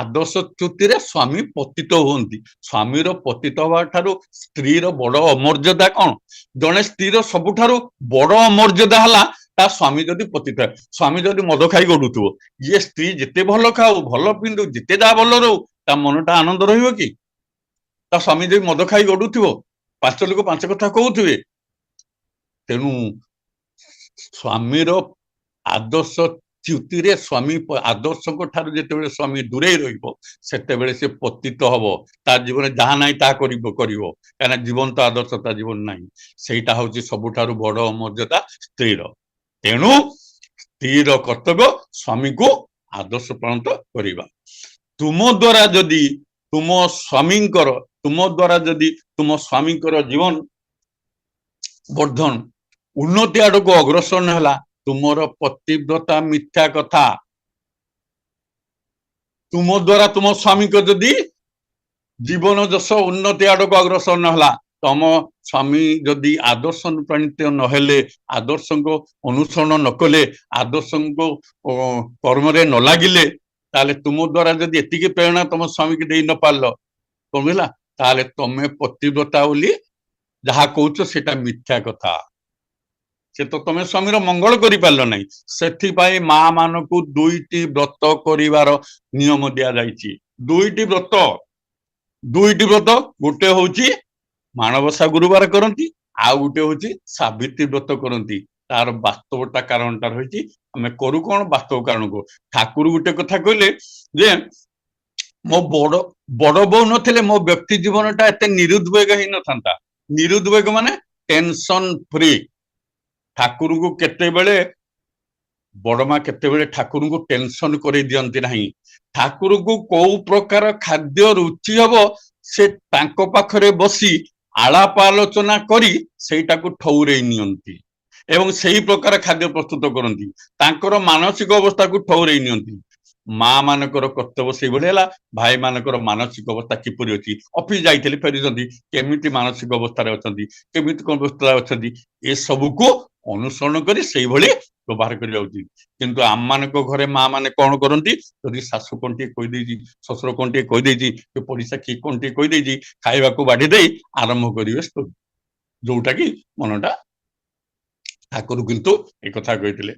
ଆଦର୍ଶ ଚ୍ୟୁତିରେ ସ୍ୱାମୀ ପତିତ ହୁଅନ୍ତି। ସ୍ୱାମୀର ପତିତ ହବା ଠାରୁ ସ୍ତ୍ରୀର ବଡ ଅମର୍ଯ୍ୟାଦା କଣ? ଜଣେ ସ୍ତ୍ରୀର ସବୁଠାରୁ ବଡ ଅମର୍ଯ୍ୟାଦା ହେଲା ତା ସ୍ୱାମୀ ଯଦି ପତିତ। ସ୍ୱାମୀ ଯଦି ମଦ ଖାଇ ଗଡୁଥିବ, ଇଏ ସ୍ତ୍ରୀ ଯେତେ ଭଲ ଖାଉ ଭଲ ପିନ୍ଧୁ ଯେତେ ଯାହା ଭଲ ରହୁ, ତା ମନଟା ଆନନ୍ଦ ରହିବ କି? ତା ସ୍ୱାମୀ ଯଦି ମଦ ଖାଇ ଗଡୁଥିବ, ପାଞ୍ଚ ଲୋକ ପାଞ୍ଚ କଥା କହୁଥିବେ। ତେଣୁ ସ୍ୱାମୀର ଆଦର୍ଶ ଚ୍ୟୁତିରେ ସ୍ୱାମୀ ଆଦର୍ଶଙ୍କ ଠାରୁ ଯେତେବେଳେ ସ୍ୱାମୀ ଦୂରେଇ ରହିବ, ସେତେବେଳେ ସେ ପତିତ ହବ। ତା ଜୀବନରେ ଯାହା ନାହିଁ ତାହା କରିବ, କାହିଁକିନା ଜୀବନ ତ ଆଦର୍ଶ ତା ଜୀବନ ନାହିଁ। ସେଇଟା ହଉଛି ସବୁଠାରୁ ବଡ ଅମର୍ଯ୍ୟାଦା ସ୍ତ୍ରୀର। ତେଣୁ ସ୍ତ୍ରୀର କର୍ତ୍ତବ୍ୟ ସ୍ୱାମୀକୁ ଆଦର୍ଶ ପ୍ରଣତ କରିବା। ତୁମ ଦ୍ୱାରା ଯଦି ତୁମ ସ୍ୱାମୀଙ୍କର ଜୀବନ ବର୍ଦ୍ଧନ ଉନ୍ନତି ଆଡକୁ ଅଗ୍ରସର ହେଲା, ତୁମର ପତିବ୍ରତା ମିଥ୍ୟା କଥା। ତୁମ ଦ୍ୱାରା ତୁମ ସ୍ୱାମୀଙ୍କ ଯଦି ଜୀବନ ଯଶ ଉନ୍ନତି ଆଡକୁ ଅଗ୍ରସର ନ ହେଲା, ତମ ସ୍ୱାମୀ ଯଦି ଆଦର୍ଶ ଅନୁପ୍ରାଣିତ ନହେଲେ, ଆଦର୍ଶଙ୍କ ଅନୁସରଣ ନ କଲେ, ଆଦର୍ଶଙ୍କ କର୍ମରେ ନ ଲାଗିଲେ, ତାହେଲେ ତୁମ ଦ୍ୱାରା ଯଦି ଏତିକି ପ୍ରେରଣା ତମ ସ୍ୱାମୀକି ଦେଇ ନ ପାରିଲ, କଣ ହେଲା? ତାହେଲେ ତମେ ପତିବ୍ରତା ବୋଲି ଯାହା କହୁଛ ସେଟା ମିଥ୍ୟା କଥା। ସେ ତ ତମେ ସ୍ୱାମୀର ମଙ୍ଗଳ କରିପାରିଲ ନାହିଁ। ସେଥିପାଇଁ ମା ମାନଙ୍କୁ 2ଟି ବ୍ରତ କରିବାର ନିୟମ ଦିଆଯାଇଛି। 2ଟି ବ୍ରତ, ଗୋଟେ ହଉଛି ମାଣବସା ଗୁରୁବାର କରନ୍ତି, ଆଉ ଗୋଟେ ହଉଛି ସାବିତ୍ରୀ ବ୍ରତ କରନ୍ତି। ତାର ବାସ୍ତବତା କାରଣଟା ରହିଛି, ଆମେ କରୁ କଣ ବାସ୍ତବ କାରଣକୁ। ଠାକୁର ଗୋଟେ କଥା କହିଲେ ଯେ ମୋ ବଡ ବୋଉ ନଥିଲେ ମୋ ବ୍ୟକ୍ତି ଜୀବନଟା ଏତେ ନିରୁଦ୍ବେଗ ହେଇନଥାନ୍ତା। ନିରୁଦ୍ବେଗ ମାନେ ଟେନସନ ଫ୍ରି। ଠାକୁରଙ୍କୁ କେତେବେଳେ ବଡମା କେତେବେଳେ ଠାକୁରଙ୍କୁ ଟେନସନ କରେଇ ଦିଅନ୍ତି ନାହିଁ। ଠାକୁରଙ୍କୁ କୋଉ ପ୍ରକାର ଖାଦ୍ୟ ରୁଚି ହବ, ସେ ତାଙ୍କ ପାଖରେ ବସି ଆଳାପ ଆଲୋଚନା କରି ସେଇଟାକୁ ଠଉରେଇ ନିଅନ୍ତି ଏବଂ ସେଇ ପ୍ରକାର ଖାଦ୍ୟ ପ୍ରସ୍ତୁତ କରନ୍ତି। ତାଙ୍କର ମାନସିକ ଅବସ୍ଥାକୁ ଠଉରେଇ ନିଅନ୍ତି। ମା ମାନଙ୍କର କର୍ତ୍ତବ୍ୟ ସେଇଭଳି ହେଲା, ଭାଇ ମାନଙ୍କର ମାନସିକ ଅବସ୍ଥା କିପରି ଅଛି, ଅଫିସ ଯାଇଥିଲେ ଫେରିଛନ୍ତି, କେମିତି ମାନସିକ ଅବସ୍ଥାରେ ଅଛନ୍ତି, କେମିତି କଣ ଅବସ୍ଥାରେ ଅଛନ୍ତି, ଏସବୁକୁ ଅନୁସରଣ କରି ସେଇଭଳି ବ୍ୟବହାର କରିବା ଉଚିତ। କିନ୍ତୁ ଆମମାନଙ୍କ ଘରେ ମା ମାନେ କଣ କରନ୍ତି, ଯଦି ଶାଶୁ କଣ ଟିକେ କହିଦେଇଛି, ଶ୍ୱଶୁର କଣ ଟିକେ କହିଦେଇଛି, ପଡିଶା କିଏ କଣ ଟିକେ କହିଦେଇଛି, ଖାଇବାକୁ ବାଢି ଦେଇ ଆରମ୍ଭ କରିବେ ସ୍ତୋତ୍ର, ଯୋଉଟା କି ମନଟା। ଠାକୁର କିନ୍ତୁ ଏ କଥା କହିଥିଲେ,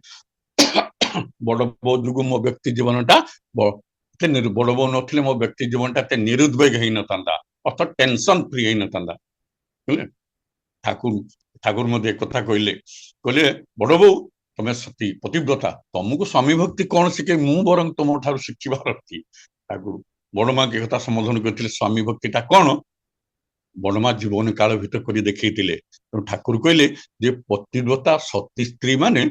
ବଡ ବୋଉ ଯୋଗୁଁ ମୋ ବ୍ୟକ୍ତି ଜୀବନଟା, ବଡ ବୋଉ ନଥିଲେ ମୋ ବ୍ୟକ୍ତି ଜୀବନଟା ଏତେ ନିରୁଦ୍ବେଗ ହେଇନଥାନ୍ତା, ଅର୍ଥାତ ଟେନସନ ଫ୍ରି ହେଇନଥାନ୍ତା। ଠାକୁର ମଧ୍ୟ କଥା କହିଲେ ବଡ ବୋଉ ତମେ ସତୀ ପତିବ୍ରତା, ତମକୁ ସ୍ୱାମୀ ଭକ୍ତି କଣ ଶିଖେ, ମୁଁ ବରଂ ତମ ଠାରୁ ଶିଖିବାର ଅଛି। ଠାକୁର ବଡମା ଏ କଥା ସମ୍ବୋଧନ କରିଥିଲେ, ସ୍ୱାମୀ ଭକ୍ତିଟା କଣ ବଡମା ଜୀବନ କାଳ ଭିତରେ କରି ଦେଖେଇଥିଲେ। ତେଣୁ ଠାକୁର କହିଲେ ଯେ ପତିବ୍ରତା ସତୀ ସ୍ତ୍ରୀ ମାନେ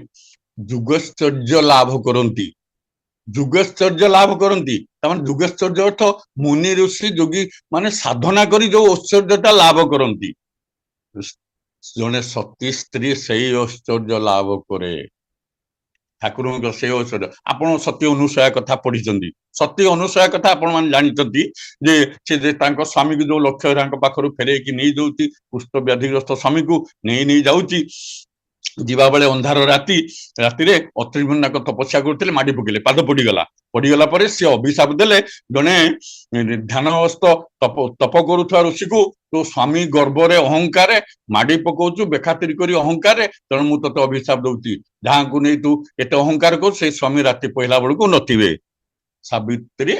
ଯୁଗଶ୍ଚର୍ଯ୍ୟ ଲାଭ କରନ୍ତି। ଯୁଗଶ୍ଚର୍ଯ୍ୟ ଲାଭ କରନ୍ତି, ତାମାନେ ଯୁଗଶ୍ଚର୍ଯ୍ୟ ଅର୍ଥ ମୁନି ଋଷି ଯୋଗୀ ମାନେ ସାଧନା କରି ଯୋଉ ଐଶ୍ୱର୍ଯ୍ୟଟା ଲାଭ କରନ୍ତି। ଜଣେ ସତୀ ସ୍ତ୍ରୀ ସେଇ ଐଶ୍ୱର୍ଯ୍ୟ ଲାଭ କରେ। ଠାକୁରଙ୍କ ସେଇ ଔଷଧ। ଆପଣ ସତୀ ଅନୁସୂୟା କଥା ପଢିଛନ୍ତି। ସତୀ ଅନୁସୂୟା କଥା ଆପଣ ମାନେ ଜାଣିଛନ୍ତି ଯେ ସେ ଯେ ତାଙ୍କ ସ୍ୱାମୀକୁ ଯୋଉ ଲକ୍ଷ୍ମୀଙ୍କ ପାଖରୁ ଫେରେଇକି ନେଇଯାଉଛି, କୁଷ୍ଠ ବ୍ୟାଧିଗ୍ରସ୍ତ ସ୍ୱାମୀକୁ ନେଇ ଯାଉଛି, ଯିବା ବେଳେ ଅନ୍ଧାର ରାତିରେ ଅତ୍ରିମୁଣ୍ଡାକ ତପସ୍ୟା କରୁଥିଲେ, ମାଡି ପକେଇଲେ, ପାଦ ପଡିଗଲା ପରେ ସେ ଅଭିଶାପ ଦେଲେ, ଜଣେ ଧ୍ୟାନସ୍ଥ ତପ କରୁଥିବା ଋଷିକୁ ତୋ ସ୍ୱାମୀ ଗର୍ବରେ ଅହଙ୍କାରେ ମାଡି ପକଉଛୁ, ବେଖାତିରି କରି ଅହଙ୍କାରରେ, ତେଣୁ ମୁଁ ତତେ ଅଭିଶାପ ଦଉଛି, ଯାହାକୁ ନେଇ ତୁ ଏତେ ଅହଙ୍କାର କରୁ ସେଇ ସ୍ୱାମୀ ରାତି ପହିଲା ବେଳକୁ ନଥିବେ। ସାବିତ୍ରୀ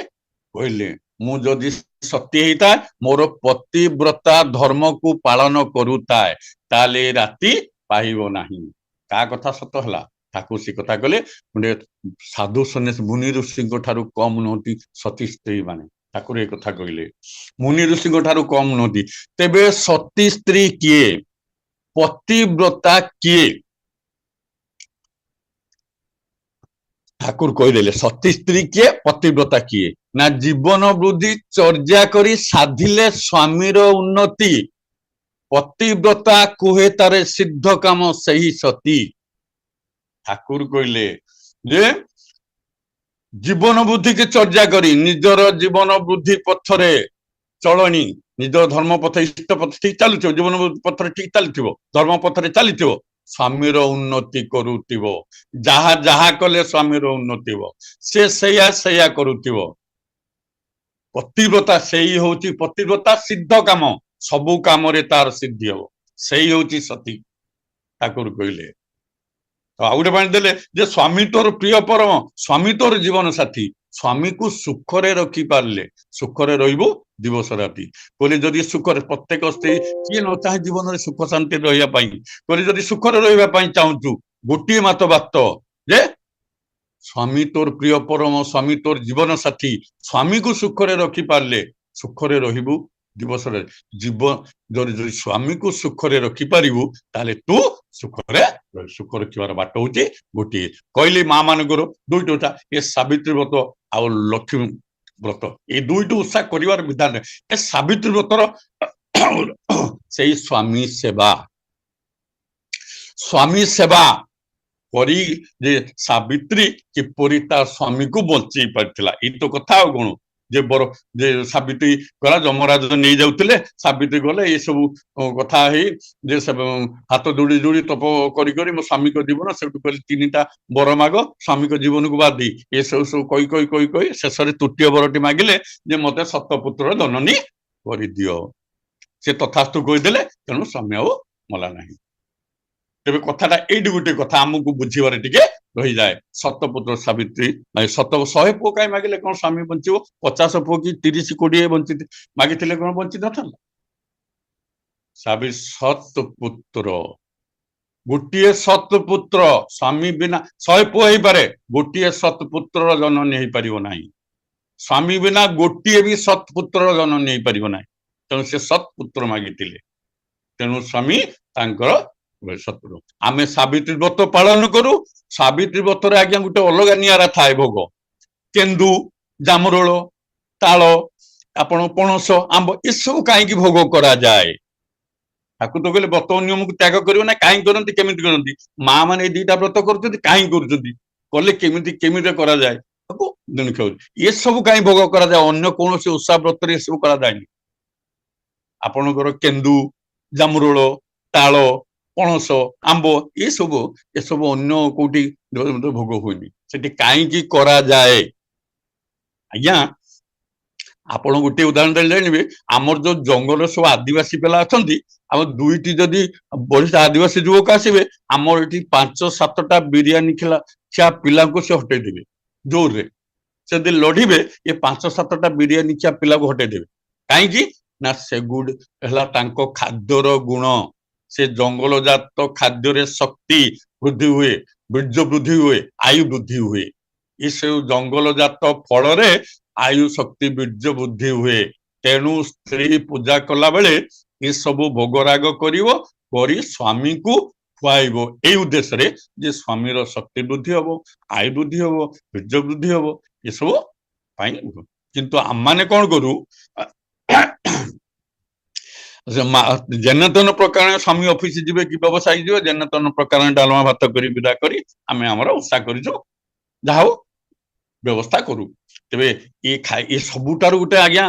କହିଲେ, ମୁଁ ଯଦି ସତୀ ହେଇଥାଏ, ମୋର ପତିବ୍ରତା ଧର୍ମକୁ ପାଳନ କରୁଥାଏ, ତାହେଲେ ରାତି ପାଇବ ନାହିଁ। କାହା କଥା ସତ ହେଲା? ଠାକୁର ସେ କଥା କଲେ, ଗୋଟେ ସାଧୁ ସନ୍ନ୍ୟାସ ମୁନି ଋଷିଙ୍କ ଠାରୁ କମ ନୁହନ୍ତି ସତୀ ସ୍ତ୍ରୀ ମାନେ। ଠାକୁର ଏ କଥା କହିଲେ, ମୁନି ଋଷିଙ୍କ ଠାରୁ କମ ନୁହନ୍ତି। ତେବେ ସତୀ ସ୍ତ୍ରୀ କିଏ? ପତିବ୍ରତା କିଏ? ଠାକୁର କହିଦେଲେ, ସତୀ ସ୍ତ୍ରୀ କିଏ, ପତିବ୍ରତା କିଏ? ନା ଜୀବନ ବୃଦ୍ଧି ଚର୍ଯା କରି ସାଧିଲେ ସ୍ୱାମୀର ଉନ୍ନତି, ପତିବ୍ରତା କୁହେ ତାରେ ସିଦ୍ଧ କାମ ସେହି ସତୀ। ଠାକୁର କହିଲେ ଯେ ଜୀବନ ବୃଦ୍ଧିକି ଚର୍ଯା କରି, ନିଜର ଜୀବନ ବୃଦ୍ଧି ପଥରେ ଚଳଣି, ନିଜ ଧର୍ମ ପଥ ଇଷ୍ଟ ପଥ ଠିକ ଚାଲୁଥିବ, ଜୀବନ ପଥରେ ଠିକ ଚାଲିଥିବ, ଧର୍ମ ପଥରେ ଚାଲିଥିବ, ସ୍ୱାମୀର ଉନ୍ନତି କରୁଥିବ। ଯାହା ଯାହା କଲେ ସ୍ୱାମୀର ଉନ୍ନତି ହେବ, ସେ ସେଇଆ କରୁଥିବ। ପତିବ୍ରତା ସେଇ ହଉଛି ପତିବ୍ରତା, ସିଦ୍ଧ କାମ, ସବୁ କାମରେ ତାର ସିଦ୍ଧି ହବ, ସେଇ ହଉଛି ସତୀ। ଠାକୁର କହିଲେ। ଆଉ ଗୋଟେ ବାଣୀ ଦେଲେ ଯେ ସ୍ୱାମୀ ତୋର ପ୍ରିୟ ପରମ, ସ୍ୱାମୀ ତୋର ଜୀବନ ସାଥୀ, ସ୍ୱାମୀକୁ ସୁଖରେ ରଖିପାରିଲେ ସୁଖରେ ରହିବୁ ଦିବସ ରାତି। କହିଲେ ଯଦି ସୁଖରେ, ପ୍ରତ୍ୟେକ ସ୍ତ୍ରୀ କିଏ ନ ଚାହେଁ ଜୀବନରେ ସୁଖ ଶାନ୍ତିରେ ରହିବା ପାଇଁ? କହିଲେ ଯଦି ସୁଖରେ ରହିବା ପାଇଁ ଚାହୁଁଛୁ, ଗୋଟିଏ ମାତ୍ର ବାତ ଯେ ସ୍ୱାମୀ ତୋର ପ୍ରିୟ ପରମ, ସ୍ୱାମୀ ତୋର ଜୀବନ ସାଥୀ, ସ୍ୱାମୀକୁ ସୁଖରେ ରଖିପାରିଲେ ସୁଖରେ ରହିବୁ ଦିବସରେ। ଯଦି ସ୍ୱାମୀକୁ ସୁଖରେ ରଖିପାରିବୁ, ତାହେଲେ ତୁ ସୁଖରେ ରଖିବାର ବାଟ ହଉଛି ଗୋଟିଏ। କହିଲି ମା ମାନଙ୍କର ଦୁଇଟି ଓଷା, ଏ ସାବିତ୍ରୀ ବ୍ରତ ଆଉ ଲକ୍ଷ୍ମୀ ବ୍ରତ, ଏଇ ଦୁଇଟି ଓଷା କରିବାର ବିଧାନ। ଏ ସାବିତ୍ରୀ ବ୍ରତର ସେଇ ସ୍ୱାମୀ ସେବା କରି ଯେ ସାବିତ୍ରୀ କିପରି ତା ସ୍ୱାମୀକୁ ବଞ୍ଚେଇ ପାରିଥିଲା, ଏଇ ତ କଥା। ଆଉ କଣ ଯେ ସାବିତ୍ରୀ ଗଲା, ଯମରାଜ ନେଇ ଯାଉଥିଲେ, ସାବିତ୍ରୀ ଗଲେ, ଏ ସବୁ କଥା ହେଇ ଯେ ହାତ ଯୋଡି ଯୋଡି ତପ କରି ମୋ ସ୍ୱାମୀଙ୍କ ଜୀବନ, ସେଠୁ କହିଲେ 3ଟା ବର ମାଗ ସ୍ୱାମୀଙ୍କ ଜୀବନକୁ ବାଦ ଦେଇ, ଏସବୁ କହି ଶେଷରେ ତୃତୀୟ ବରଟି ମାଗିଲେ ଯେ ମତେ ସତପୁତ୍ର ଜନନୀ କରିଦିଅ। ସେ ତଥାସ୍ତୁ କହିଦେଲେ, ତେଣୁ ସ୍ୱାମୀ ଆଉ ମଲା ନାହିଁ। ତେବେ କଥାଟା ଏଇଠି ଗୋଟେ କଥା ଆମକୁ ବୁଝିବାରେ ଟିକେ ରହିଯାଏ। ସତପୁତ୍ର ସାବିତ୍ରୀ 100 ପୁଅ କାହିଁ ମାଗିଲେ କଣ ସ୍ୱାମୀ ବଞ୍ଚିବ? 50 ପୁଅ କି 30 20 ମାଗିଥିଲେ କଣ ବଞ୍ଚି ନଥାନ୍ତା? ସତପୁତ୍ର, ଗୋଟିଏ ସତପୁତ୍ର, ସ୍ୱାମୀ ବିନା 100 ପୁଅ ହେଇପାରେ, ଗୋଟିଏ ସତପୁତ୍ରର ଜନନୀ ହେଇପାରିବ ନାହିଁ। ସ୍ୱାମୀ ବିନା ଗୋଟିଏ ବି ସତପୁତ୍ରର ଜନନୀ ହେଇପାରିବ ନାହିଁ। ତେଣୁ ସେ ସତପୁତ୍ର ମାଗିଥିଲେ, ତେଣୁ ସ୍ୱାମୀ ତାଙ୍କର ସତପୁତ୍ର। ଆମେ ସାବିତ୍ରୀ ବ୍ରତ ପାଳନ କରୁ। ସାବିତ୍ରୀ ବ୍ରତରେ ଆଜ୍ଞା ଗୋଟେ ଅଲଗା ନିଆରା ଥାଏ ଭୋଗ। କେନ୍ଦୁ, ଜାମରୋଳ, ତାଳ, ଆପଣ ପଣସ, ଆମ୍ବ, ଏସବୁ କାହିଁକି ଭୋଗ କରାଯାଏ? ଠାକୁର ତ କହିଲେ ବ୍ରତ ନିୟମକୁ ତ୍ୟାଗ କରିବ ନା। କାହିଁକି କରନ୍ତି, କେମିତି କରନ୍ତି? ମା ମାନେ ଏଇ 2ଟା ବ୍ରତ କରୁଛନ୍ତି, କାହିଁକି କରୁଛନ୍ତି, କଲେ କେମିତି କରାଯାଏ, ତାକୁ ଏସବୁ କାହିଁ ଭୋଗ କରାଯାଏ? ଅନ୍ୟ କୌଣସି ଓଷା ବ୍ରତରେ ଏସବୁ କରାଯାଏନି। ଆପଣଙ୍କର କେନ୍ଦୁ, ଜାମରୋଳ, ତାଳ, ପଣସ, ଆମ୍ବ, ଏସବୁ ଅନ୍ୟ କୋଉଠି ଭୋଗ ହୁଏନି। ସେଠି କାହିଁକି କରାଯାଏ? ଆଜ୍ଞା ଆପଣ ଗୋଟେ ଉଦାହରଣ ଦେଲେ ଜାଣିବେ। ଆମର ଯୋଉ ଜଙ୍ଗଲ ସବୁ ଆଦିବାସୀ ପିଲା ଅଛନ୍ତି, ଆମ 2ଟି ଯଦି ବରିଷ୍ଠ ଆଦିବାସୀ ଯୁବକ ଆସିବେ, ଆମର ଏଠି 5-7ଟା ବିରିୟାନୀ ଖିଆ ପିଲାଙ୍କୁ ସେ ହଟେଇ ଦେବେ ଜୋରରେ। ସେ ଯଦି ଲଢିବେ, ଏ 5-7ଟା ବିରିୟାନୀ ଖିଆ ପିଲାକୁ ହଟେଇ ଦେବେ। କାହିଁକି ନା ସେଗୁଡ ହେଲା ତାଙ୍କ ଖାଦ୍ୟର ଗୁଣ। ସେ ଜଙ୍ଗଲଜାତ ଖାଦ୍ୟରେ ଶକ୍ତି ବୃଦ୍ଧି ହୁଏ, ବୀର୍ଯ୍ୟ ବୃଦ୍ଧି ହୁଏ, ଆୟୁ ବୃଦ୍ଧି ହୁଏ। ଏସବୁ ଜଙ୍ଗଲଜାତ ଫଳରେ ଆୟୁ ଶକ୍ତି ବୀର୍ଯ୍ୟ ବୃଦ୍ଧି ହୁଏ। ତେଣୁ ସ୍ତ୍ରୀ ପୂଜା କଲା ବେଳେ ଏସବୁ ଭୋଗରାଗ କରିବ, କରି ସ୍ୱାମୀକୁ ଖୁଆଇବ, ଏଇ ଉଦ୍ଦେଶ୍ୟରେ ଯେ ସ୍ୱାମୀର ଶକ୍ତି ବୃଦ୍ଧି ହବ, ଆୟୁ ବୃଦ୍ଧି ହବ, ବୀର୍ଯ୍ୟ ବୃଦ୍ଧି ହବ, ଏସବୁ ପାଇଁ। କିନ୍ତୁ ଆମମାନେ କଣ କରୁ, ଯେନ ତେନ ପ୍ରକାର ସ୍ୱାମୀ ଅଫିସ ଯିବେ କି ବ୍ୟବସାୟୀ ଯିବେ, ଯେନ ତେନ ପ୍ରକାର ଡାଲମା ଭାତ କରି ବିଦା କରି ଆମେ ଆମର ଓଷା କରିଛୁ, ଯାହା ହଉ ବ୍ୟବସ୍ଥା କରୁ। ତେବେ ଏ ସବୁଠାରୁ ଗୋଟେ ଆଜ୍ଞା